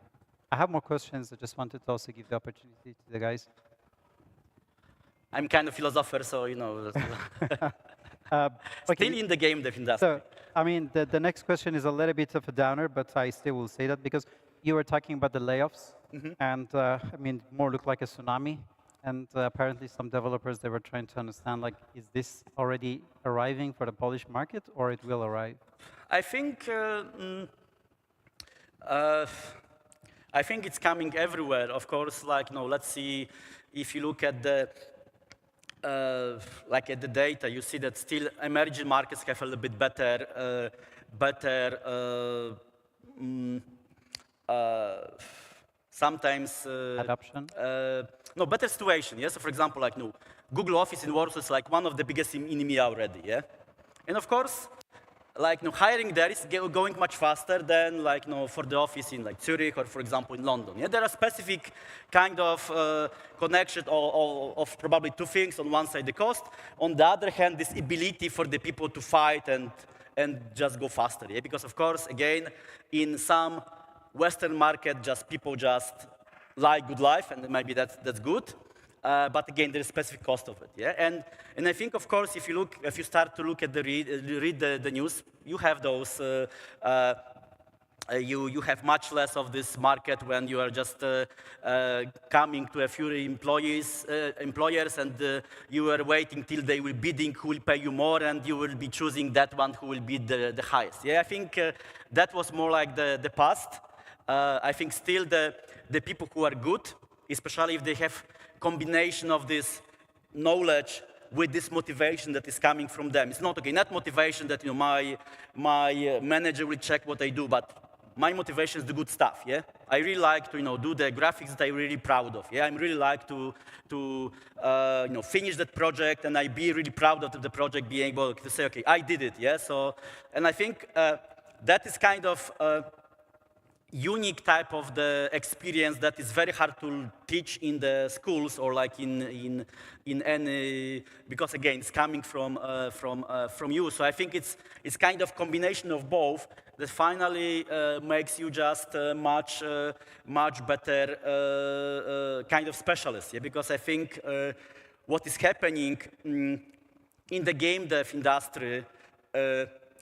I have more questions. I just wanted to also give the opportunity to the guys. I'm kind of philosopher, so still in the game dev industry. So, I mean, the next question is a little bit of a downer, but I still will say that because you were talking about the layoffs, and I mean, more looked like a tsunami. And apparently some developers, they were trying to understand, like, is this already arriving for the Polish market, or it will arrive? I think it's coming everywhere. Of course, like, let's see, if you look at the at the data, you see that still emerging markets have a little bit better sometimes adoption. No, better situation. Yeah. So, for example, like Google Office in Warsaw is like one of the biggest in EMEA already. Yeah, and of course, like hiring there is going much faster than like for the office in like Zurich or, for example, in London. Yeah, there are specific kind of connection of probably two things. On one side, the cost. On the other hand, this ability for the people to fight and just go faster. Yeah, because of course, again, in some Western market, people just like good life, and maybe that's good. But again, there is specific cost of it. Yeah, and I think, of course, if you start to look at read the news, you have those. You have much less of this market when you are just coming to a few employers, and you are waiting till they will bidding who will pay you more, and you will be choosing that one who will bid the highest. Yeah, I think that was more like the past. I think still the people who are good, especially if they have combination of this knowledge with this motivation that is coming from them. It's not motivation that my manager will check what I do, but my motivation is the good stuff. Yeah, I really like to do the graphics that I'm really proud of. Yeah, I really like to finish that project, and I be really proud of the project, being able to say, okay, I did it. Yeah, so, and I think that is kind of unique type of the experience that is very hard to teach in the schools or like in any, because again it's coming from you. So I think it's kind of combination of both that finally makes you just much better kind of specialist. Yeah? Because I think what is happening in the game dev industry,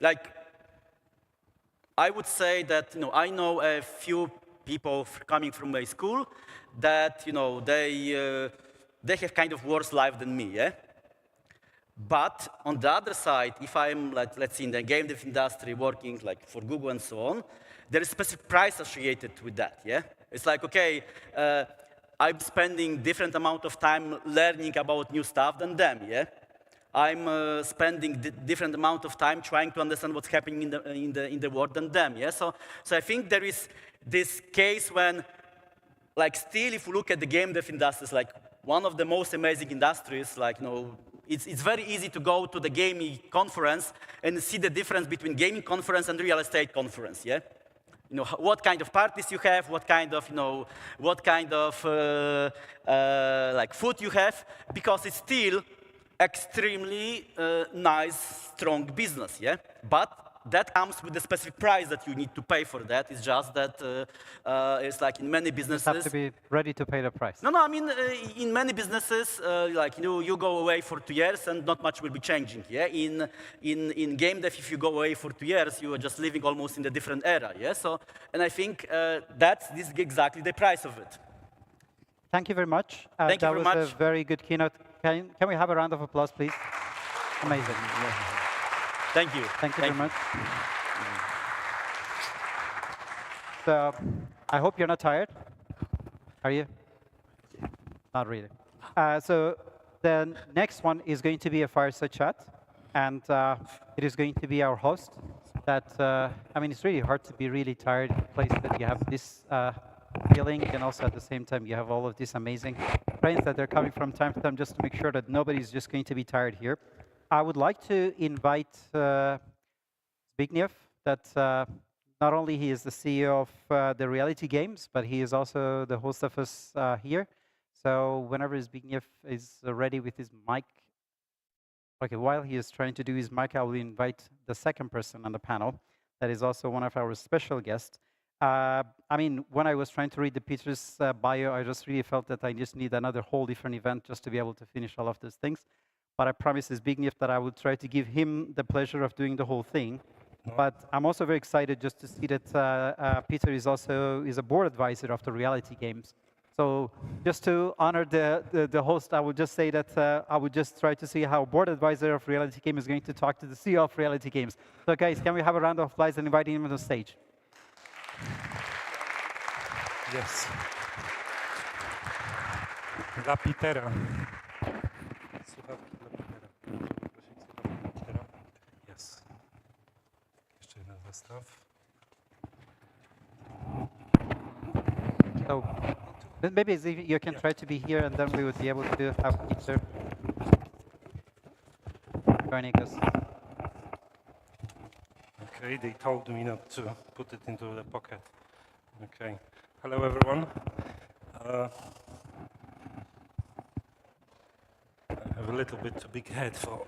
like. I would say that I know a few people coming from my school that they have kind of worse life than me, yeah. But on the other side, if I'm like, let's say in the game dev industry working like for Google and so on, there is specific price associated with that, yeah. It's like, okay, I'm spending different amount of time learning about new stuff than them, yeah. I'm spending different amount of time trying to understand what's happening in the world than them. Yeah, so I think there is this case when, like, still, if you look at the game dev industry, it's like one of the most amazing industries. Like, it's very easy to go to the gaming conference and see the difference between gaming conference and real estate conference. Yeah, what kind of parties you have, what kind of like food you have, because it's still extremely nice, strong business, yeah? But that comes with a specific price that you need to pay for that. It's just that it's like in many businesses. You have to be ready to pay the price. No, I mean, in many businesses, like you go away for 2 years and not much will be changing. Yeah, in game dev, if you go away for 2 years, you are just living almost in a different era. Yeah, so and I think this is exactly the price of it. Thank you very much. Thank you very much. That was a very good keynote. Can we have a round of applause, please? Amazing. Thank you. Thank you very much. So, I hope you're not tired. Are you? Not really. So, the next one is going to be a fireside chat, and it is going to be our host. I mean, it's really hard to be really tired in a place that you have this feeling, and also at the same time you have all of these amazing friends that are coming from time to time, just to make sure that nobody's just going to be tired here. I would like to invite Zbigniew, that not only he is the CEO of the Reality Games, but he is also the host of us here. So whenever Zbigniew is ready with his mic, okay, while he is trying to do his mic, I will invite the second person on the panel that is also one of our special guests. I mean, when I was trying to read the Peter's bio, I just really felt that I just need another whole different event just to be able to finish all of those things. But I promised Zbigniew that I would try to give him the pleasure of doing the whole thing. But I'm also very excited just to see that Peter is also a board advisor of the Reality Games. So just to honor the host, I would just say that I would just try to see how board advisor of Reality Games is going to talk to the CEO of Reality Games. So guys, can we have a round of applause and invite him on the stage? Yes. Dla Petera. Słuchawki dla Petera. Yes. Jeszcze jeden zestaw. So maybe you can try to be here, and then we would be able to have Peter joining us. Okay, they told me not to put it into the pocket. Okay. Hello, everyone. I have a little bit too big head for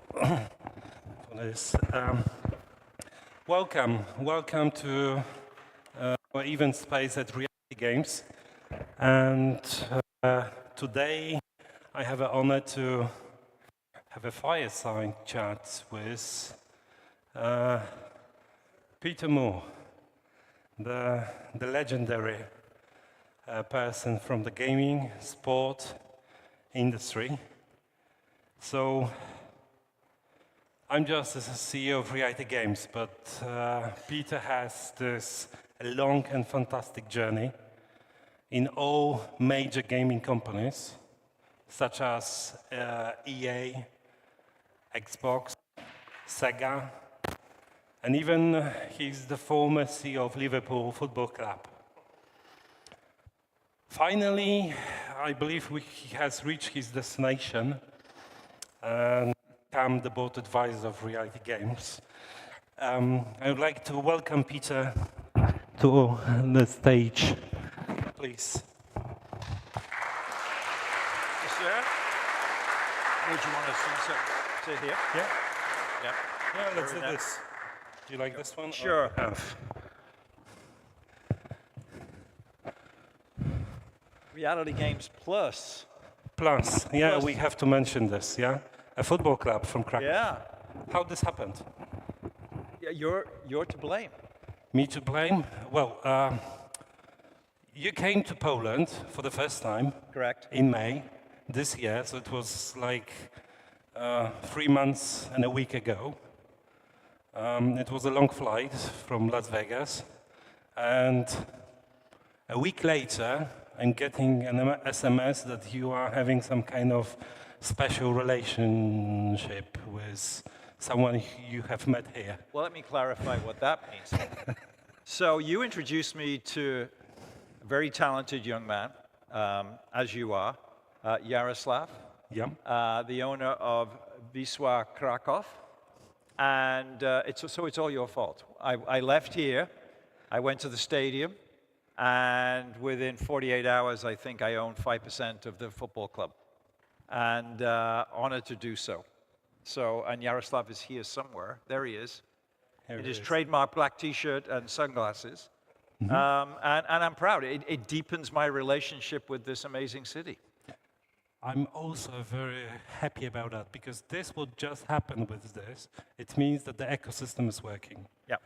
this. Welcome to our event space at Reality Games. And today I have an honor to have a fireside chat with Peter Moore, the legendary person from the gaming, sport industry. So I'm just as a CEO of Reality Games, but Peter has this long and fantastic journey in all major gaming companies, such as EA, Xbox, Sega, and even he's the former CEO of Liverpool Football Club. Finally, I believe he has reached his destination and become the board advisor of Reality Games. I would like to welcome Peter to the stage, please. Yes, sir. Would you want to sit here? Yeah? Yeah. Yeah, let's do this. Do you like this one? Sure. Reality Games Plus. Plus, yeah, we have to mention this, yeah? A football club from Krakow. Yeah. How this happened? Yeah, you're to blame. Me to blame? Well, you came to Poland for the first time. Correct. In May this year, so it was like 3 months and a week ago. It was a long flight from Las Vegas, and a week later, I'm getting an SMS that you are having some kind of special relationship with someone you have met here. Well, let me clarify what that means. So you introduced me to a very talented young man, as you are, Yaroslav, the owner of Wisła Kraków. And it's all your fault. I left here, I went to the stadium, and within 48 hours, I think I owned 5% of the football club. And honored to do so. So, and Yaroslav is here somewhere. There he is. in his trademark black T-shirt and sunglasses. And I'm proud. It deepens my relationship with this amazing city. I'm also very happy about that, because this will just happen with this. It means that the ecosystem is working. Yeah.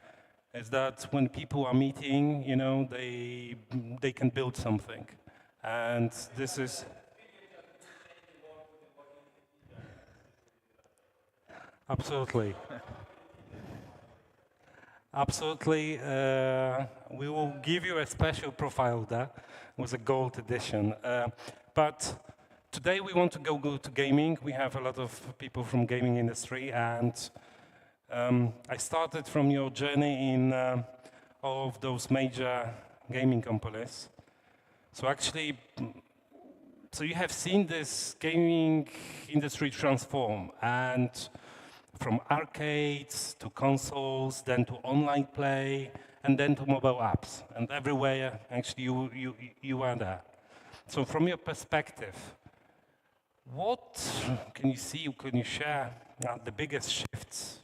Is that when people are meeting, you know, they can build something. And this is... Absolutely. Absolutely. We will give you a special profile there with a gold edition. But today we want to go to gaming. We have a lot of people from gaming industry, and I started from your journey in all of those major gaming companies. So actually, so you have seen this gaming industry transform, and from arcades to consoles, then to online play, and then to mobile apps. And everywhere, actually, you are there. So from your perspective, what can you see, can you share the biggest shifts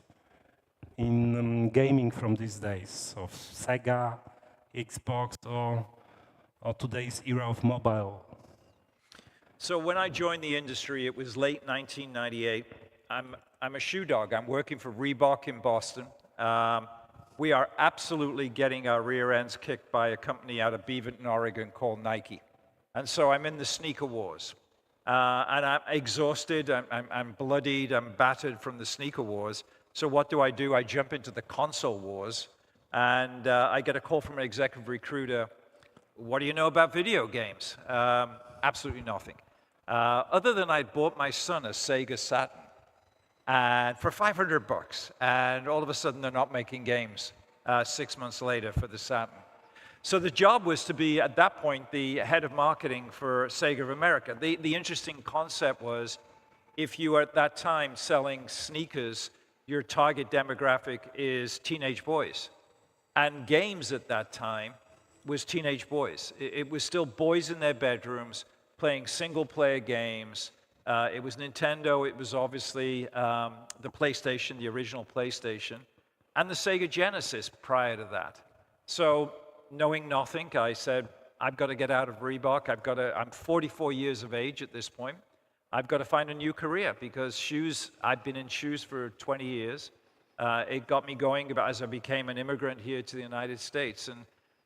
in gaming from these days of Sega, Xbox, or today's era of mobile? So when I joined the industry, it was late 1998. I'm a shoe dog. I'm working for Reebok in Boston. We are absolutely getting our rear ends kicked by a company out of Beaverton, Oregon called Nike. And so I'm in the sneaker wars. And I'm exhausted, I'm bloodied, I'm battered from the sneaker wars. So what do? I jump into the console wars, and I get a call from an executive recruiter. What do you know about video games? Absolutely nothing. Other than I bought my son a Sega Saturn and for $500, and all of a sudden they're not making games 6 months later for the Saturn. So the job was to be, at that point, the head of marketing for Sega of America. The interesting concept was, if you were at that time selling sneakers, your target demographic is teenage boys. And games at that time was teenage boys. It was still boys in their bedrooms playing single-player games. It was Nintendo. It was obviously the PlayStation, the original PlayStation, and the Sega Genesis prior to that. So knowing nothing, I said, I've got to get out of Reebok. I'm 44 years of age at this point. I've got to find a new career, because shoes, I've been in shoes for 20 years. It got me going as I became an immigrant here to the United States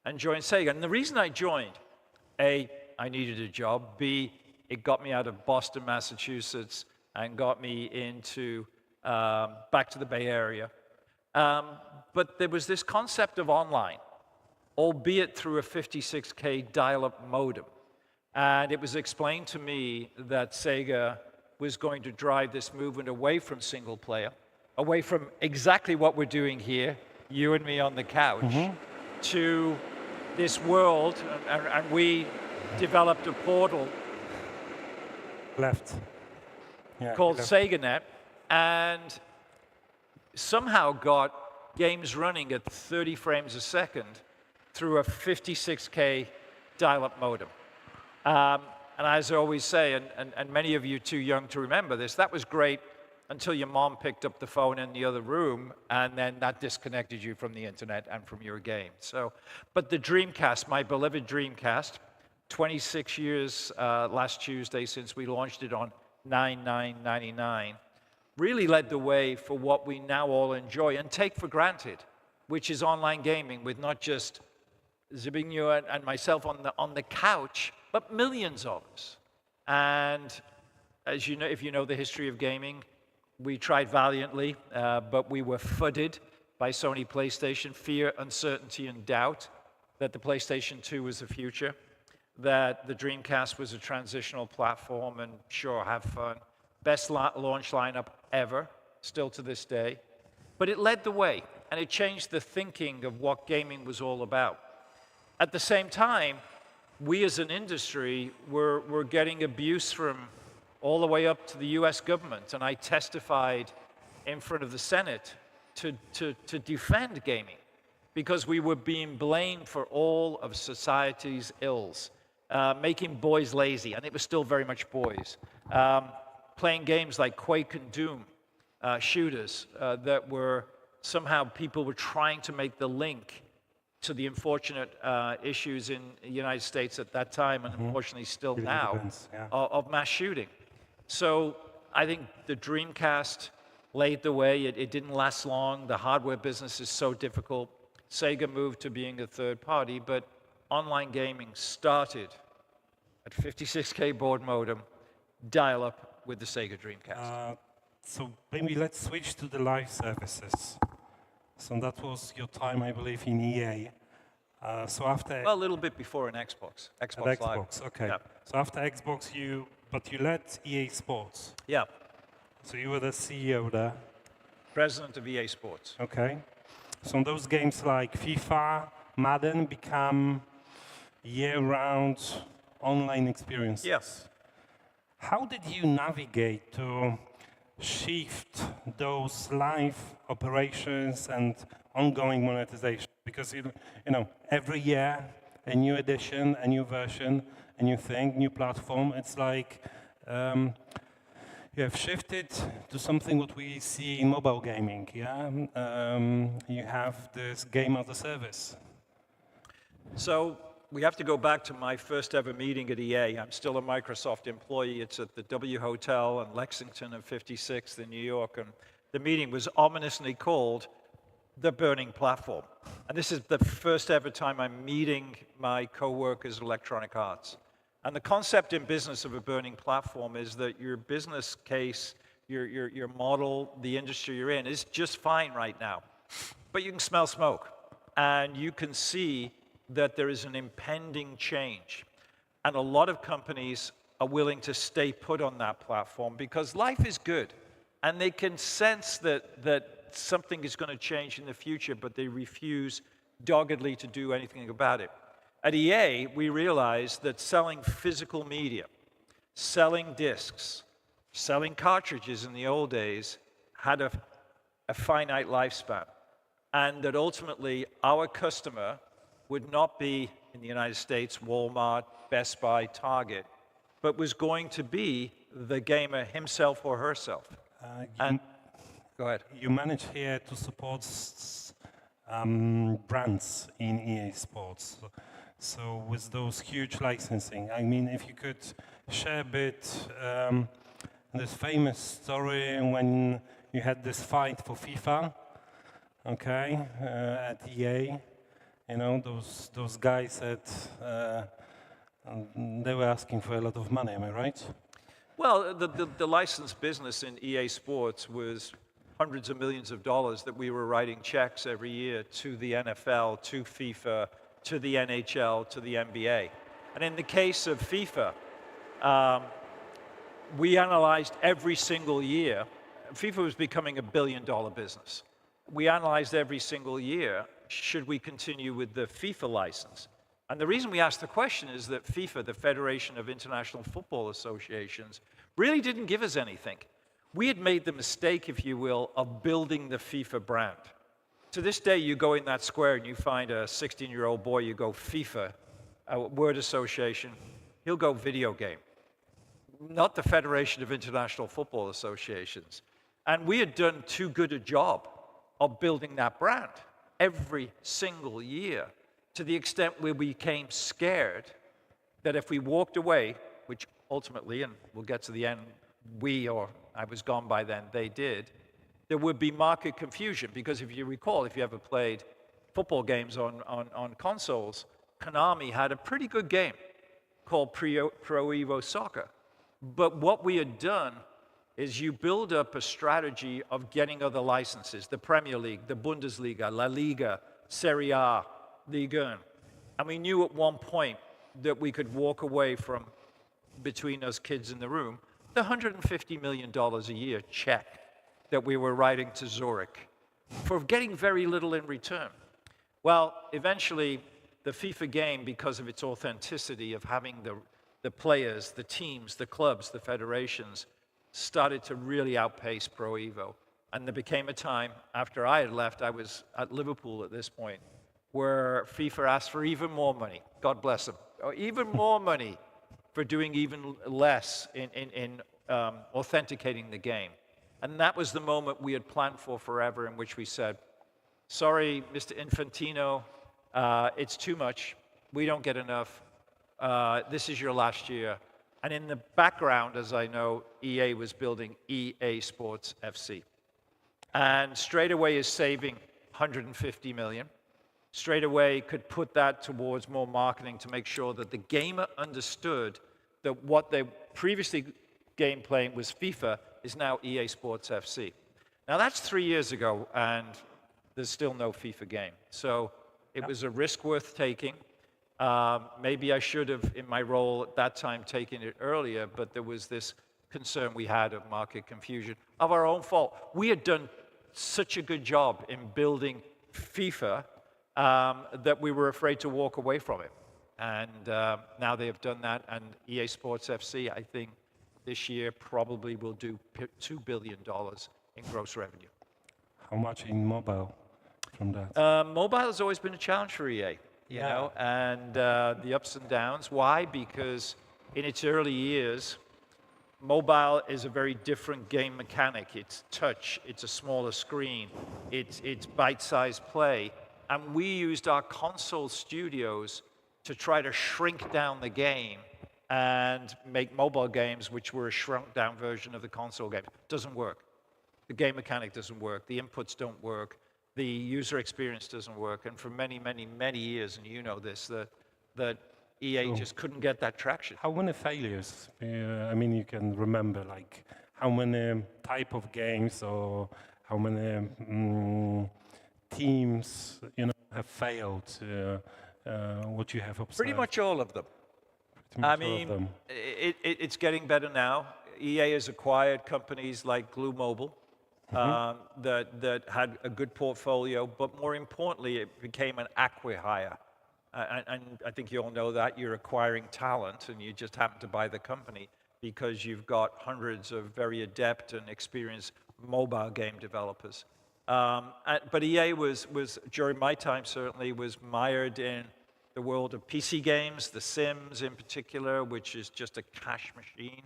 and joined Sega. And the reason I joined, A, I needed a job. B, it got me out of Boston, Massachusetts, and got me into back to the Bay Area. But there was this concept of online, albeit through a 56K dial-up modem. And it was explained to me that Sega was going to drive this movement away from single player, away from exactly what we're doing here, you and me on the couch, to this world, and we developed a portal called SegaNet, and somehow got games running at 30 frames a second through a 56K dial-up modem. And as I always say, and many of you too young to remember this, that was great until your mom picked up the phone in the other room, and then that disconnected you from the internet and from your game. So, but the Dreamcast, my beloved Dreamcast, 26 years last Tuesday since we launched it on 9/9/99, really led the way for what we now all enjoy and take for granted, which is online gaming, with not just Zbigniew and myself on the couch, but millions of us. And as you know, if you know the history of gaming, we tried valiantly, but we were fudded by Sony PlayStation. Fear, uncertainty, and doubt that the PlayStation 2 was the future, that the Dreamcast was a transitional platform, and sure, have fun. Best launch lineup ever, still to this day. But it led the way, and it changed the thinking of what gaming was all about. At the same time, we as an industry were getting abuse from all the way up to the US government, and I testified in front of the Senate to defend gaming, because we were being blamed for all of society's ills, making boys lazy, and it was still very much boys, playing games like Quake and Doom, shooters that were somehow people were trying to make the link to the unfortunate issues in the United States at that time, and unfortunately still now, of mass shooting. So I think the Dreamcast laid the way. It didn't last long. The hardware business is so difficult. Sega moved to being a third party, but online gaming started at 56K baud modem, dial-up with the Sega Dreamcast. So maybe let's switch to the live services. So that was your time, I believe, in EA. So after... Well, a little bit before in Xbox. Xbox Live. Okay. Yeah. So after Xbox, but you led EA Sports. Yeah. So you were the CEO there. President of EA Sports. Okay. So those games like FIFA, Madden become year-round online experiences. Yes. How did you navigate to shift those live operations and ongoing monetization? Because you know, every year a new edition, a new version, a new thing, new platform. It's like you have shifted to something what we see in mobile gaming. Yeah, you have this game as a service. So we have to go back to my first ever meeting at EA. I'm still a Microsoft employee. It's at the W Hotel in Lexington and 56th in New York. And the meeting was ominously called The Burning Platform. And this is the first ever time I'm meeting my coworkers at Electronic Arts. And the concept in business of a burning platform is that your business case, your model, the industry you're in is just fine right now. But you can smell smoke. And you can see that there is an impending change. And a lot of companies are willing to stay put on that platform because life is good. And they can sense that something is going to change in the future, but they refuse doggedly to do anything about it. At EA, we realized that selling physical media, selling discs, selling cartridges in the old days had a finite lifespan. And that ultimately, our customer would not be, in the United States, Walmart, Best Buy, Target, but was going to be the gamer himself or herself. Go ahead. You manage here to support brands in EA Sports. So with those huge licensing, I mean, if you could share a bit this famous story when you had this fight for FIFA, okay, at EA. You know, those guys that they were asking for a lot of money, am I right? Well, the licensed business in EA Sports was hundreds of millions of dollars that we were writing checks every year to the NFL, to FIFA, to the NHL, to the NBA. And in the case of FIFA, we analyzed every single year. FIFA was becoming $1 billion business. We analyzed every single year, should we continue with the FIFA license? And the reason we asked the question is that FIFA, the Federation of International Football Associations, really didn't give us anything. We had made the mistake, if you will, of building the FIFA brand. To this day, you go in that square and you find a 16-year-old boy, you go FIFA, a word association, he'll go video game. Not the Federation of International Football Associations. And we had done too good a job of building that brand every single year, to the extent where we became scared that if we walked away, which ultimately, and we'll get to the end, we, or I was gone by then, they did, there would be market confusion. Because if you recall, if you ever played football games on consoles, Konami had a pretty good game called Pro Evo Soccer. But what we had done is you build up a strategy of getting other licenses, the Premier League, the Bundesliga, La Liga, Serie A, Ligue 1. And we knew at one point that we could walk away from, between us kids in the room, the $150 million a year check that we were writing to Zurich for getting very little in return. Well, eventually, the FIFA game, because of its authenticity of having the players, the teams, the clubs, the federations, started to really outpace Pro Evo. And there became a time, after I had left, I was at Liverpool at this point, where FIFA asked for even more money, God bless them, or even more money for doing even less in authenticating the game. And that was the moment we had planned for forever, in which we said, sorry, Mr. Infantino, it's too much. We don't get enough. This is your last year. And in the background, as I know, EA was building EA Sports FC. And straight away is saving 150 million. Straight away could put that towards more marketing to make sure that the gamer understood that what they previously game playing was FIFA is now EA Sports FC. Now that's 3 years ago, and there's still no FIFA game. So it was a risk worth taking. Maybe I should have, in my role at that time, taken it earlier, but there was this concern we had of market confusion of our own fault. We had done such a good job in building FIFA that we were afraid to walk away from it. And now they have done that, and EA Sports FC, I think, this year probably will do $2 billion in gross revenue. How much in mobile from that? Mobile has always been a challenge for EA, you know, and the ups and downs. Why? Because in its early years, mobile is a very different game mechanic. It's touch, it's a smaller screen, it's bite-sized play. And we used our console studios to try to shrink down the game and make mobile games which were a shrunk-down version of the console game. Doesn't work. The game mechanic doesn't work. The inputs don't work. The user experience doesn't work. And for many, many, many years, and you know this, that EA just couldn't get that traction. How many failures? I mean, you can remember, like, how many type of games or how many teams, you know, have failed? What you have observed? Pretty much all of them. I mean, it's getting better now. EA has acquired companies like Glue Mobile that had a good portfolio, but more importantly, it became an acqui-hire. And I think you all know that. You're acquiring talent, and you just happen to buy the company because you've got hundreds of very adept and experienced mobile game developers. But EA was, during my time certainly, was mired in the world of PC games, The Sims in particular, which is just a cash machine,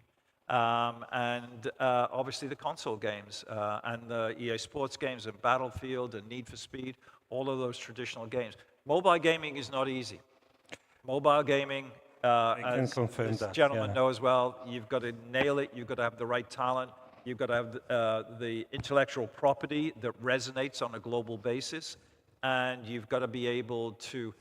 and obviously the console games, and the EA Sports games, and Battlefield, and Need for Speed, all of those traditional games. Mobile gaming is not easy. Mobile gaming, as this gentleman knows well, you've got to nail it, you've got to have the right talent, you've got to have the intellectual property that resonates on a global basis, and you've got to be able to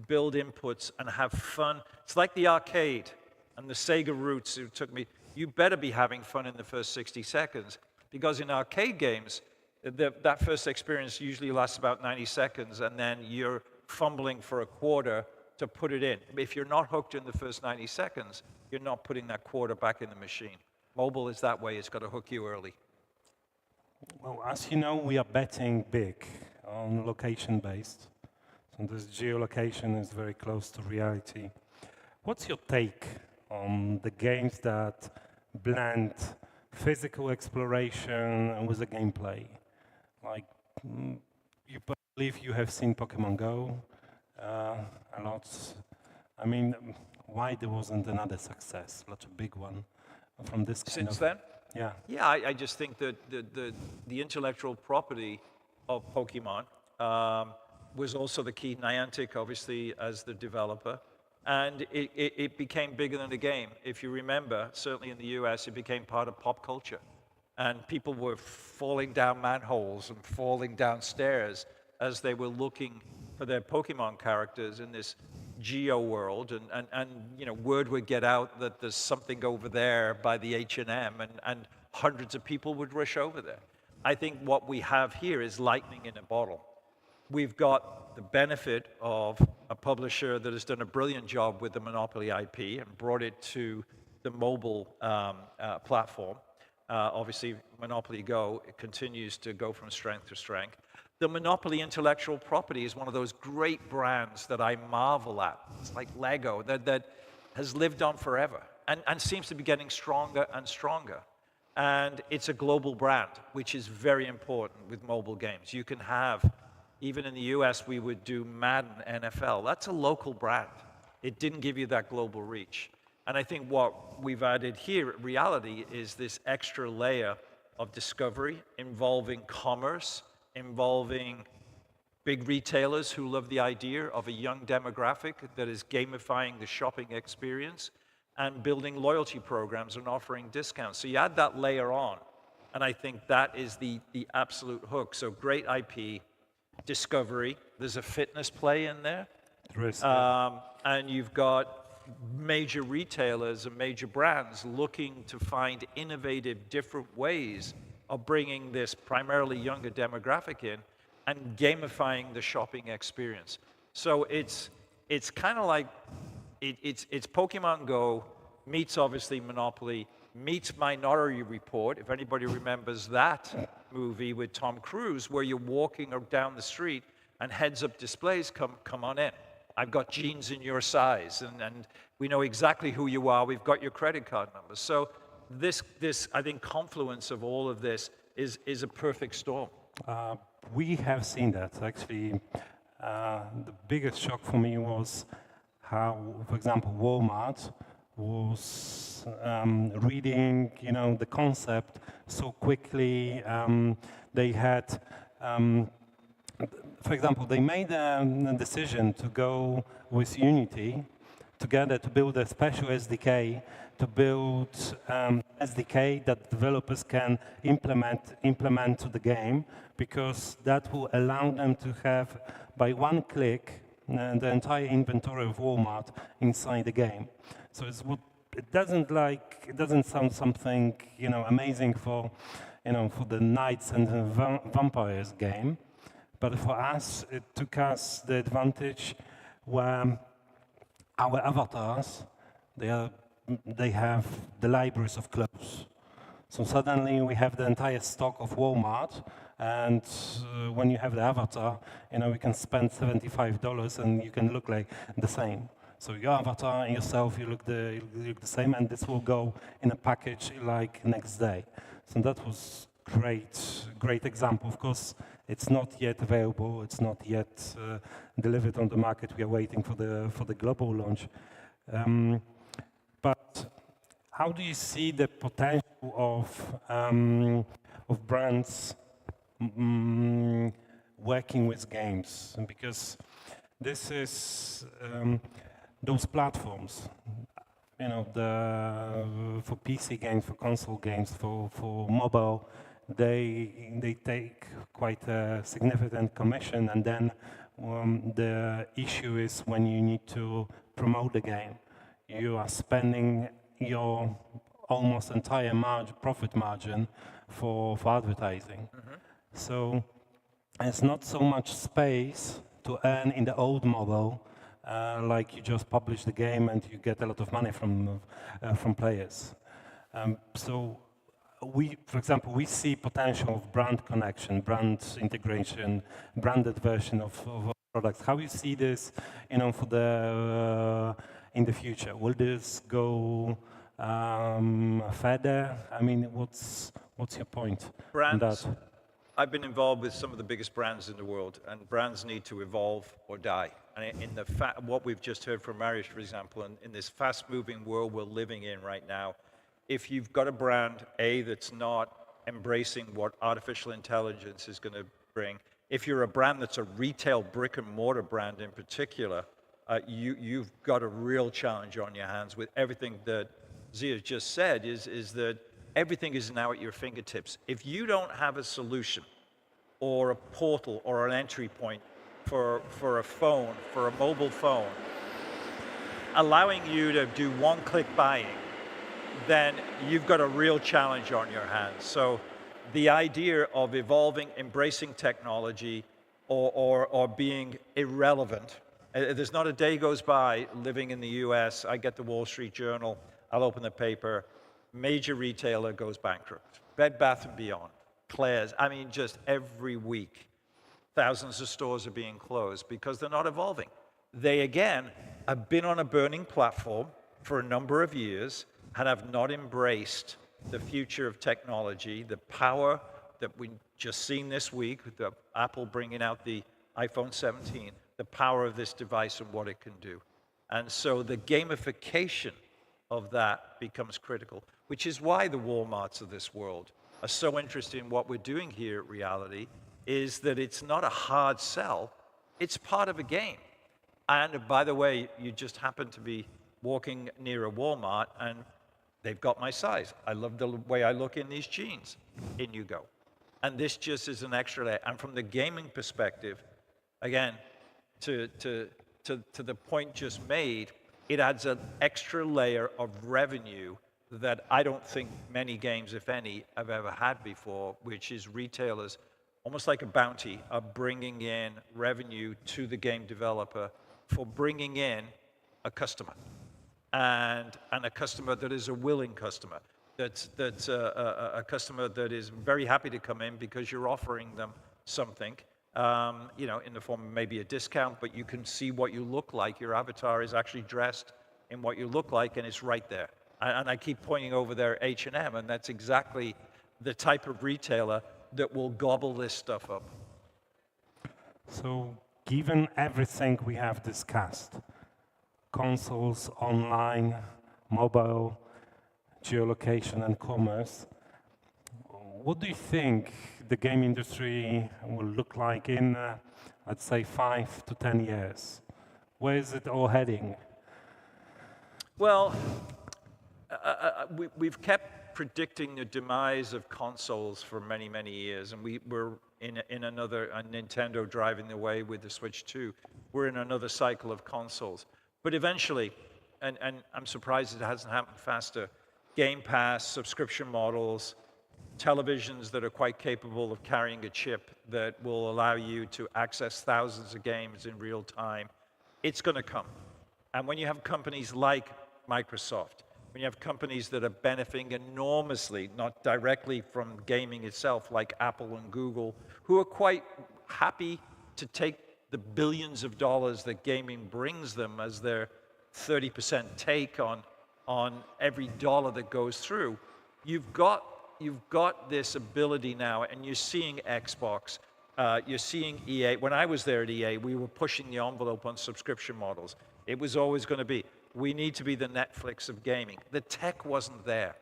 build inputs and have fun. It's like the arcade and the Sega roots. It took me, you better be having fun in the first 60 seconds, because in arcade games, that first experience usually lasts about 90 seconds, and then you're fumbling for a quarter to put it in. If you're not hooked in the first 90 seconds, you're not putting that quarter back in the machine. Mobile is that way. It's got to hook you early. Well, as you know, we are betting big on location-based. So this geolocation is very close to reality. What's your take on the games that blend physical exploration with the gameplay? Like, you believe you have seen Pokemon Go a lot. I mean, why there wasn't another success, such a big one from this kind Since then? Yeah. Yeah, I just think that the intellectual property of Pokemon was also the key. Niantic, obviously, as the developer. And it became bigger than the game. If you remember, certainly in the US, it became part of pop culture. And people were falling down manholes and falling down stairs as they were looking for their Pokemon characters in this geo world. And you know, word would get out that there's something over there by the H&M, and hundreds of people would rush over there. I think what we have here is lightning in a bottle. We've got the benefit of a publisher that has done a brilliant job with the Monopoly IP and brought it to the mobile platform. Obviously, Monopoly Go, it continues to go from strength to strength. The Monopoly intellectual property is one of those great brands that I marvel at. It's like Lego, that has lived on forever and seems to be getting stronger and stronger. And it's a global brand, which is very important with mobile games. You can have, even in the US, we would do Madden NFL. That's a local brand. It didn't give you that global reach. And I think what we've added here at Reality is this extra layer of discovery involving commerce, involving big retailers who love the idea of a young demographic that is gamifying the shopping experience and building loyalty programs and offering discounts. So you add that layer on, and I think that is the absolute hook. So great IP, discovery, there's a fitness play in there. And you've got major retailers and major brands looking to find innovative, different ways of bringing this primarily younger demographic in and gamifying the shopping experience. So it's kind of like, it's Pokemon Go meets obviously Monopoly, meets Minority Report, if anybody remembers that movie with Tom Cruise, where you're walking down the street and heads-up displays come on in. I've got jeans in your size, and we know exactly who you are. We've got your credit card numbers. So this I think, confluence of all of this is a perfect storm. We have seen that. Actually, the biggest shock for me was how, for example, Walmart was reading, the concept so quickly. They had. For example, they made a decision to go with Unity together to build a special SDK, to build SDK that developers can implement to the game, because that will allow them to have, by one click, the entire inventory of Walmart inside the game. So it doesn't sound something amazing for the Knights and the Vampires game. But for us, it took us the advantage where our avatars, they have the libraries of clothes. So suddenly we have the entire stock of Walmart, and when you have the avatar, we can spend $75 and you can look like the same. So your avatar and yourself, you look the same, and this will go in a package like next day. So that was great example. Of course, it's not yet available. It's not yet delivered on the market. We are waiting for the global launch. But how do you see the potential of brands working with games? Because this is those platforms. For PC games, for console games, for mobile. They take quite a significant commission, and then the issue is when you need to promote the game. You are spending your almost entire profit margin for advertising. Mm-hmm. So it's not so much space to earn in the old model, like you just publish the game and you get a lot of money from players. So for example, we see potential of brand connection, brand integration, branded version of products. How you see this, for in the future? Will this go further? I mean, what's your point on that? I've been involved with some of the biggest brands in the world, and brands need to evolve or die. And in what we've just heard from Mariusz, for example, in this fast-moving world we're living in right now, if you've got a brand, that's not embracing what artificial intelligence is going to bring, if you're a brand that's a retail brick-and-mortar brand in particular, you've got a real challenge on your hands with everything that Zia just said, is that everything is now at your fingertips. If you don't have a solution or a portal or an entry point for a phone, for a mobile phone, allowing you to do one-click buying, then you've got a real challenge on your hands. So the idea of evolving, embracing technology, or being irrelevant, there's not a day goes by living in the US, I get the Wall Street Journal, I'll open the paper, major retailer goes bankrupt. Bed Bath & Beyond, Claire's, I mean, just every week, thousands of stores are being closed because they're not evolving. They, again, have been on a burning platform for a number of years and have not embraced the future of technology, the power that we've just seen this week with Apple bringing out the iPhone 17, the power of this device and what it can do. And so the gamification of that becomes critical, which is why the Walmarts of this world are so interested in what we're doing here at Reality, is that it's not a hard sell, it's part of a game. And by the way, you just happen to be walking near a Walmart and they've got my size. I love the way I look in these jeans. In you go. And this just is an extra layer. And from the gaming perspective, again, to the point just made, it adds an extra layer of revenue that I don't think many games, if any, have ever had before, which is retailers, almost like a bounty, are bringing in revenue to the game developer for bringing in a customer, and a customer that is a willing customer, that's a customer that is very happy to come in because you're offering them something, you know, in the form of maybe a discount, but you can see what you look like. Your avatar is actually dressed in what you look like, and it's right there. And I keep pointing over there H&M, and that's exactly the type of retailer that will gobble this stuff up. So, given everything we have discussed, consoles, online, mobile, geolocation, and commerce, what do you think the game industry will look like in, let's say, 5 to 10 years? Where is it all heading? Well, we've kept predicting the demise of consoles for many, many years, and we're in another, Nintendo driving the way with the Switch 2, we're in another cycle of consoles. But eventually, and I'm surprised it hasn't happened faster, Game Pass, subscription models, televisions that are quite capable of carrying a chip that will allow you to access thousands of games in real time, it's going to come. And when you have companies like Microsoft, when you have companies that are benefiting enormously, not directly from gaming itself, like Apple and Google, who are quite happy to take the billions of dollars that gaming brings them as their 30% take on every dollar that goes through, you've got this ability now, and you're seeing Xbox, you're seeing EA. When I was there at EA, we were pushing the envelope on subscription models. It was always going to be, we need to be the Netflix of gaming. The tech wasn't there.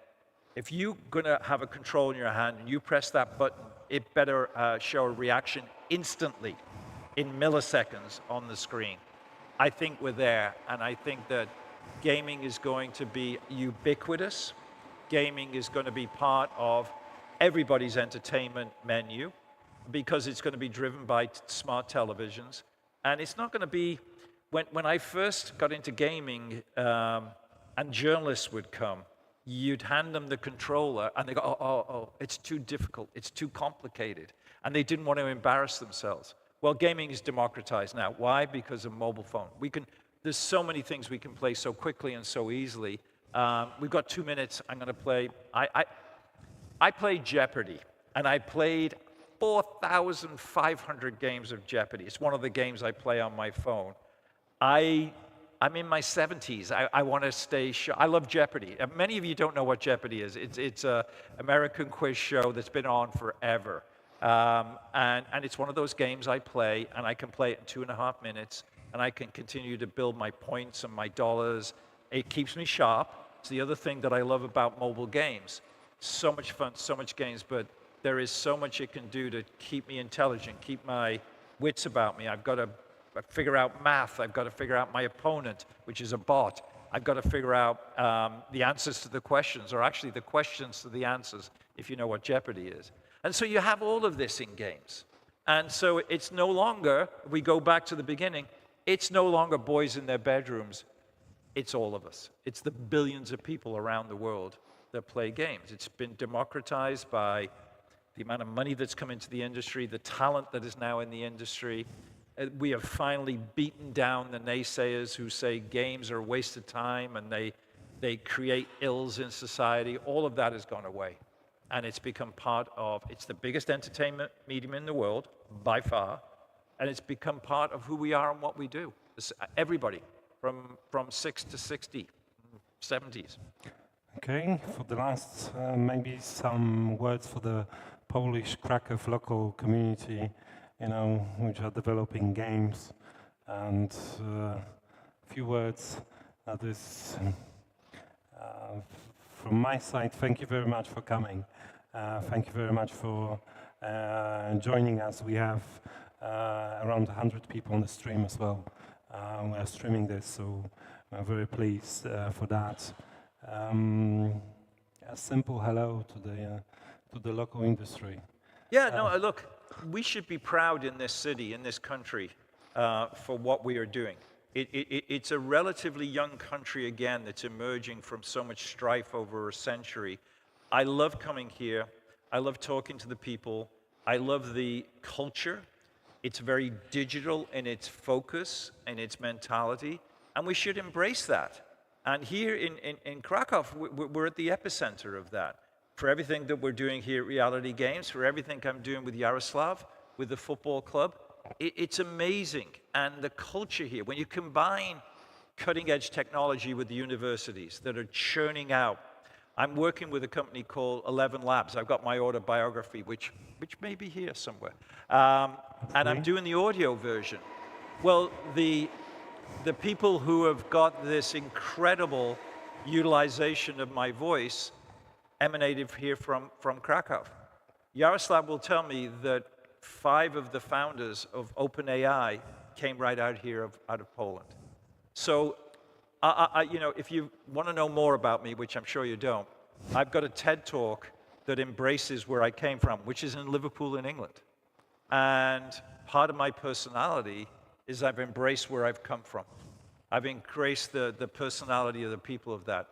If you're going to have a control in your hand and you press that button, it better show a reaction instantly in milliseconds on the screen. I think we're there, and I think that gaming is going to be ubiquitous. Gaming is going to be part of everybody's entertainment menu because it's going to be driven by smart televisions. And it's not going to be, when I first got into gaming and journalists would come, you'd hand them the controller and they go, oh, it's too difficult, it's too complicated. And they didn't want to embarrass themselves. Well, gaming is democratized now. Why? Because of mobile phone. There's so many things we can play so quickly and so easily. We've got 2 minutes. I'm going to play. I played Jeopardy, and I played 4,500 games of Jeopardy. It's one of the games I play on my phone. I'm in my 70s. I want to stay sharp. I love Jeopardy. Many of you don't know what Jeopardy is. It's an American quiz show that's been on forever. And it's one of those games I play, and I can play it in 2.5 minutes, and I can continue to build my points and my dollars. It keeps me sharp. It's the other thing that I love about mobile games. So much fun, so much games, but there is so much it can do to keep me intelligent, keep my wits about me. I've got to figure out math. I've got to figure out my opponent, which is a bot. I've got to figure out the answers to the questions, or actually the questions to the answers, if you know what Jeopardy is. And so you have all of this in games. And so it's no longer, we go back to the beginning, it's no longer boys in their bedrooms. It's all of us. It's the billions of people around the world that play games. It's been democratized by the amount of money that's come into the industry, the talent that is now in the industry. We have finally beaten down the naysayers who say games are a waste of time and they create ills in society. All of that has gone away. And it's become part of, it's the biggest entertainment medium in the world, by far, and it's become part of who we are and what we do. Everybody, from 6 to 60, 70s. Okay, for the last, maybe some words for the Polish Kraków local community, you know, which are developing games, and a few words that is from my side. Thank you very much for coming. Thank you very much for joining us. We have around 100 people on the stream as well. We are streaming this, so I'm very pleased for that. A simple hello to the local industry. Yeah, no, look, we should be proud in this city, in this country, for what we are doing. It's a relatively young country, again, that's emerging from so much strife over a century. I love coming here. I love talking to the people. I love the culture. It's very digital in its focus and its mentality, and we should embrace that. And here in Krakow, we're at the epicenter of that. For everything that we're doing here at Reality Games, for everything I'm doing with Yaroslav, with the football club, it's amazing. And the culture here, when you combine cutting-edge technology with the universities that are churning out. I'm working with a company called 11 Labs. I've got my autobiography, which may be here somewhere. And I'm doing the audio version. Well, the people who have got this incredible utilization of my voice emanated here from Krakow. Yaroslav will tell me that 5 of the founders of OpenAI came right out here out of Poland. So, you know, if you want to know more about me, which I'm sure you don't, I've got a TED Talk that embraces where I came from, which is in Liverpool in England. And part of my personality is I've embraced where I've come from. I've embraced the personality of the people of that.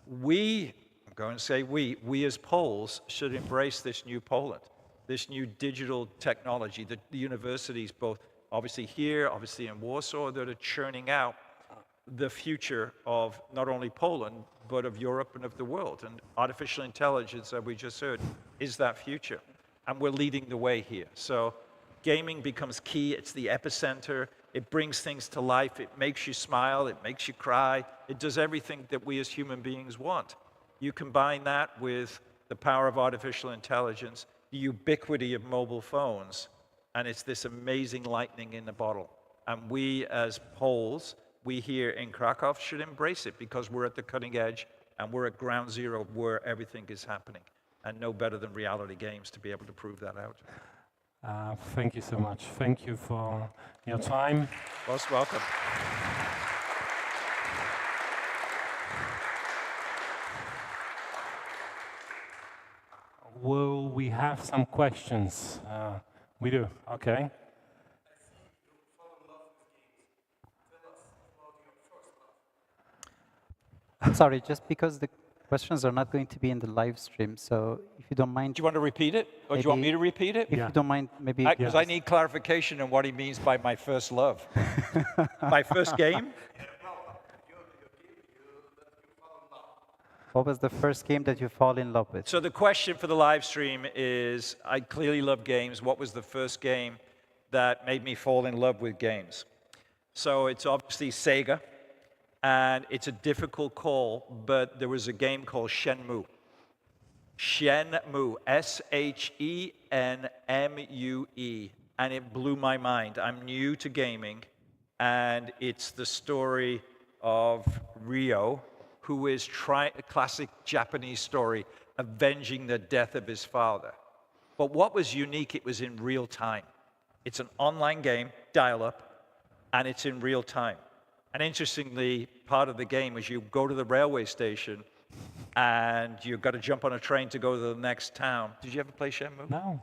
I'm going to say we as Poles should embrace this new Poland, this new digital technology, the universities, both obviously here, obviously in Warsaw, that are churning out the future of not only Poland, but of Europe and of the world. And artificial intelligence, as we just heard, is that future. And we're leading the way here. So gaming becomes key. It's the epicenter. It brings things to life. It makes you smile. It makes you cry. It does everything that we as human beings want. You combine that with the power of artificial intelligence, the ubiquity of mobile phones, and it's this amazing lightning in the bottle. And we as Poles, we here in Krakow should embrace it because we're at the cutting edge and we're at ground zero of where everything is happening. And no better than Reality Games to be able to prove that out. Thank you so much. Thank you for your time. Most welcome. Will we have some questions? We do, okay. Sorry, just because the questions are not going to be in the live stream, so if you don't mind... Do you want to repeat it? Or do you want me to repeat it? If you don't mind, maybe... Because I need clarification on what he means by my first love. My first game? What was the first game that you fall in love with? So the question for the live stream is, I clearly love games. What was the first game that made me fall in love with games? So it's obviously Sega. And it's a difficult call, but there was a game called Shenmue. Shenmue, S-H-E-N-M-U-E. And it blew my mind. I'm new to gaming, and it's the story of Ryo, who is a classic Japanese story, avenging the death of his father. But what was unique, it was in real time. It's an online game, dial-up, and it's in real time. And interestingly, part of the game is you go to the railway station and you've got to jump on a train to go to the next town. Did you ever play Shenmue? No.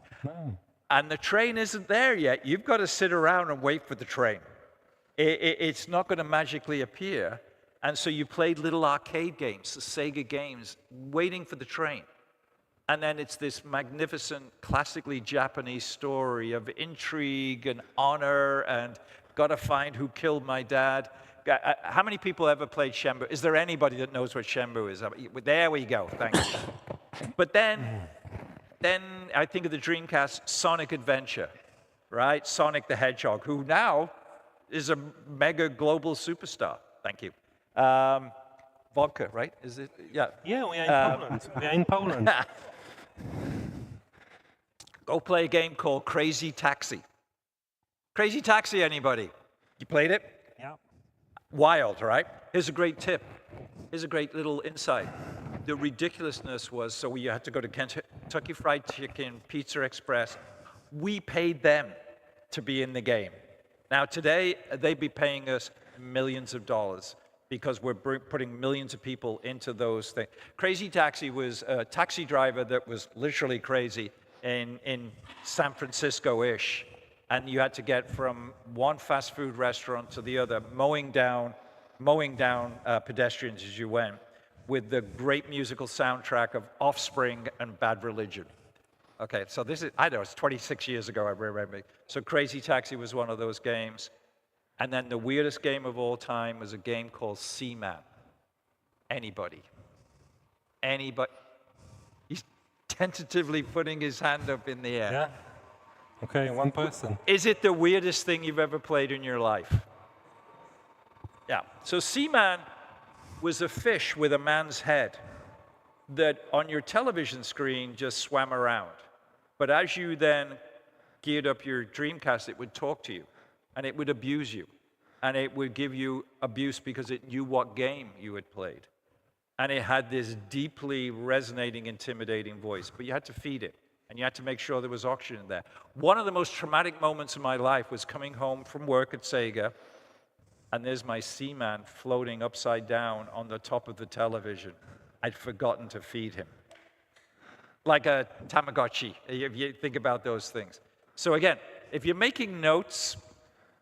And the train isn't there yet. You've got to sit around and wait for the train. It's not going to magically appear. And so you played little arcade games, the Sega games, waiting for the train. And then it's this magnificent, classically Japanese story of intrigue and honor and got to find who killed my dad. How many people ever played Shenmue? Is there anybody that knows what Shenmue is? There we go, thank you. But then I think of the Dreamcast, Sonic Adventure, right? Sonic the Hedgehog, who now is a mega global superstar. Thank you. Vodka, right? Is it? Yeah. Yeah, we are in Poland. We are in Poland. Go play a game called Crazy Taxi. Crazy Taxi, anybody? You played it? Yeah. Wild, right? Here's a great tip. Here's a great little insight. the ridiculousness was, so you had to go to Kentucky Fried Chicken, Pizza Express. We paid them to be in the game. Now today, they'd be paying us millions of dollars because we're putting millions of people into those things. Crazy Taxi was a taxi driver that was literally crazy in San Francisco-ish. And you had to get from one fast food restaurant to the other, mowing down pedestrians as you went, with the great musical soundtrack of Offspring and Bad Religion. Okay, so this is, I know, it's 26 years ago, I remember. So Crazy Taxi was one of those games. And then the weirdest game of all time was a game called Seaman. Anybody? He's tentatively putting his hand up in the air. Yeah. Okay, one person. Is it the weirdest thing you've ever played in your life? Yeah. So Seaman was a fish with a man's head that on your television screen just swam around. But as you then geared up your Dreamcast, it would talk to you, and it would abuse you. And it would give you abuse because it knew what game you had played. And it had this deeply resonating, intimidating voice, but you had to feed it. And you had to make sure there was oxygen there. One of the most traumatic moments in my life was coming home from work at Sega, and there's my Seaman floating upside down on the top of the television. I'd forgotten to feed him. Like a Tamagotchi, if you think about those things. So again, if you're making notes,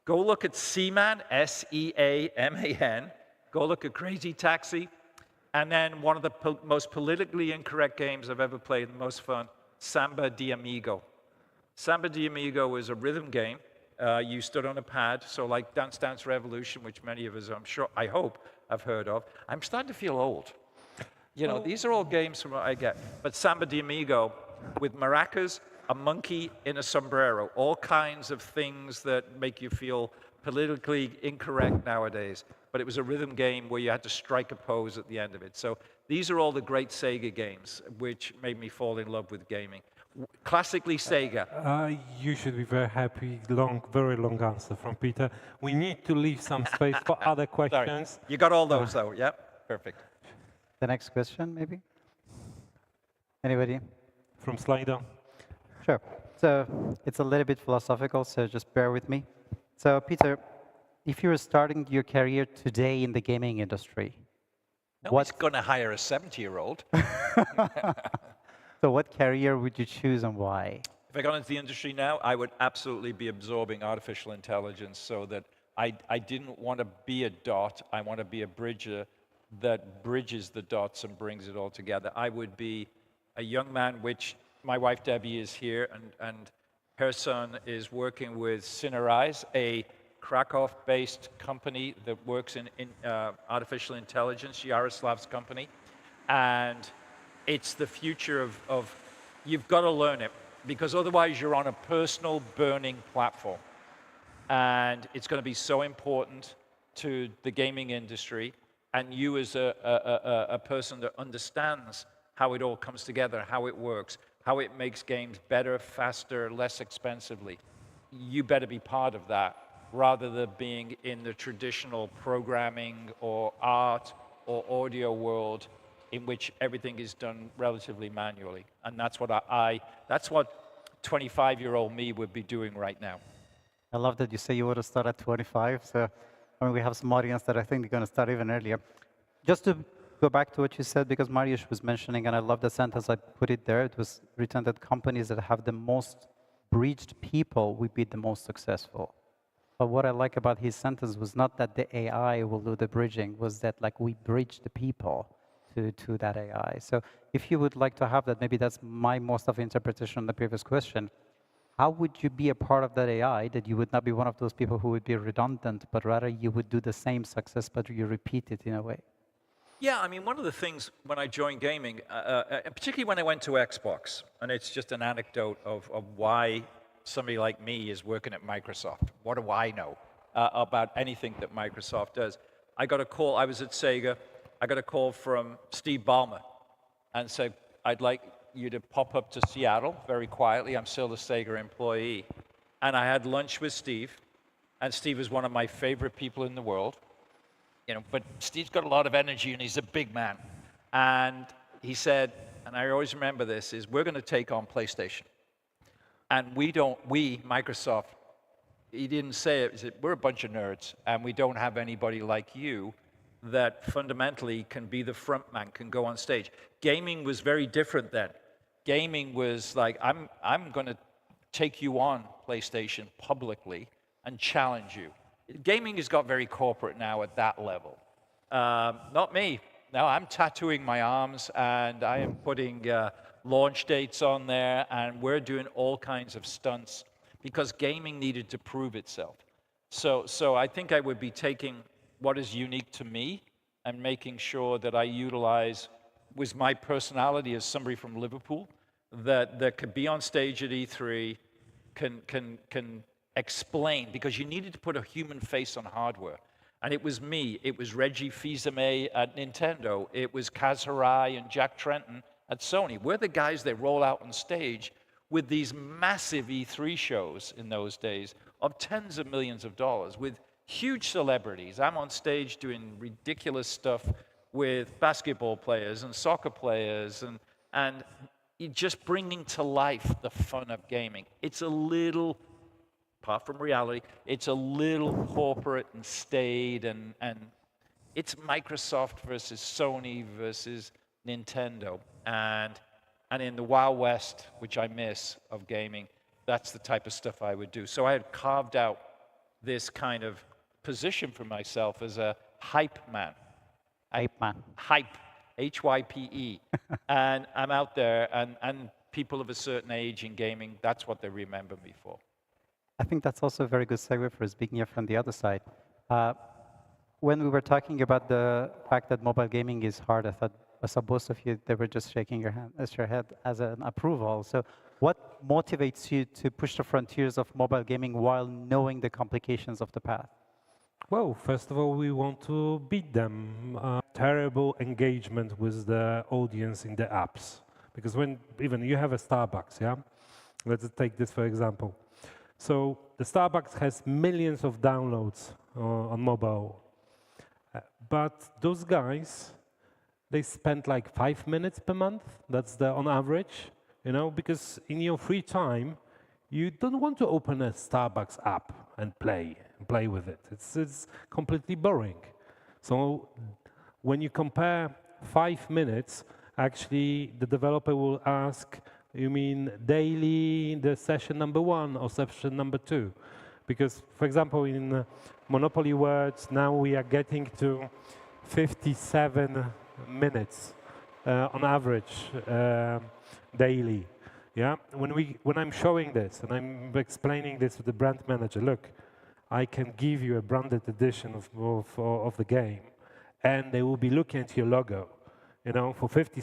go look at Seaman, S-E-A-M-A-N. Go look at Crazy Taxi. And then one of the most politically incorrect games I've ever played, and most fun, Samba de Amigo. Samba de Amigo is a rhythm game. You stood on a pad, so like Dance Dance Revolution, which many of us, I hope, have heard of. I'm starting to feel old. You know, these are all games from what I get. But Samba de Amigo, with maracas, a monkey in a sombrero, all kinds of things that make you feel politically incorrect nowadays. But it was a rhythm game where you had to strike a pose at the end of it. So these are all the great Sega games, which made me fall in love with gaming. Classically Sega. You should be very happy. Very long answer from Peter. We need to leave some space for other questions. Sorry. You got all those, though. Yep, perfect. The next question, maybe? Anybody? From Slido. Sure. So it's a little bit philosophical, so just bear with me. So Peter, if you were starting your career today in the gaming industry, nobody's going to hire a 70-year-old. So what career would you choose and why? If I got into the industry now, I would absolutely be absorbing artificial intelligence so that I didn't want to be a dot. I want to be a bridger that bridges the dots and brings it all together. I would be a young man, which my wife Debbie is here, and her son is working with Cinerise, a Krakow-based company that works in artificial intelligence, Yaroslav's company. And it's the future of you've got to learn it, because otherwise you're on a personal burning platform. And it's going to be so important to the gaming industry, and you as a person that understands how it all comes together, how it works, how it makes games better, faster, less expensively. You better be part of that, rather than being in the traditional programming or art or audio world in which everything is done relatively manually. And that's what that's what 25-year-old me would be doing right now. I love that you say you want to start at 25. So I mean, we have some audience that I think they're going to start even earlier. Just to go back to what you said, because Mariusz was mentioning, and I love the sentence, I put it there, it was written that companies that have the most breached people will be the most successful. But what I like about his sentence was not that the AI will do the bridging, was that like we bridge the people to that AI. So if you would like to have that, maybe that's my most of interpretation on the previous question. How would you be a part of that AI that you would not be one of those people who would be redundant, but rather you would do the same success, but you repeat it in a way? Yeah, I mean, one of the things when I joined gaming, particularly when I went to Xbox, and it's just an anecdote of why somebody like me is working at Microsoft. What do I know about anything that Microsoft does? I got a call, I was at Sega, I got a call from Steve Ballmer and said, I'd like you to pop up to Seattle very quietly. I'm still a Sega employee. And I had lunch with Steve, and Steve is one of my favorite people in the world. You know, but Steve's got a lot of energy, and he's a big man. And he said, and I always remember this, is we're going to take on PlayStation. And we, Microsoft, he didn't say it, he said, we're a bunch of nerds, and we don't have anybody like you that fundamentally can be the front man, can go on stage. Gaming was very different then. Gaming was like, I'm going to take you on PlayStation publicly and challenge you. Gaming has got very corporate now at that level. Not me. Now I'm tattooing my arms, and I am putting launch dates on there, and we're doing all kinds of stunts because gaming needed to prove itself. So I think I would be taking what is unique to me and making sure that I utilize was my personality as somebody from Liverpool that could be on stage at E3, can explain, because you needed to put a human face on hardware. And it was me, it was Reggie Fils-Aimé at Nintendo, it was Kaz Hirai and Jack Tretton at Sony. We're the guys that roll out on stage with these massive E3 shows in those days of tens of millions of dollars with huge celebrities. I'm on stage doing ridiculous stuff with basketball players and soccer players and just bringing to life the fun of gaming. It's a little, apart from reality, it's a little corporate and staid, and it's Microsoft versus Sony versus Nintendo. And in the Wild West, which I miss, of gaming, that's the type of stuff I would do. So I had carved out this kind of position for myself as a hype man. Hype man. Hype, H-Y-P-E. And I'm out there, and people of a certain age in gaming, that's what they remember me for. I think that's also a very good segue for Zbigniew from the other side. When we were talking about the fact that mobile gaming is hard, I saw both of you, they were just shaking your head as an approval. So what motivates you to push the frontiers of mobile gaming while knowing the complications of the path? Well, first of all, we want to beat them. Terrible engagement with the audience in the apps. Because when even you have a Starbucks, yeah? Let's take this for example. So the Starbucks has millions of downloads on mobile. But those guys, they spend like 5 minutes per month. That's on average, you know, because in your free time, you don't want to open a Starbucks app and play with it. It's completely boring. So when you compare 5 minutes, actually the developer will ask, you mean daily, the session number 1 or session number 2? Because, for example, in Monopoly Words, now we are getting to 57 minutes on average daily. Yeah, when I'm showing this and I'm explaining this to the brand manager, look, I can give you a branded edition of the game, and they will be looking at your logo, you know, for 57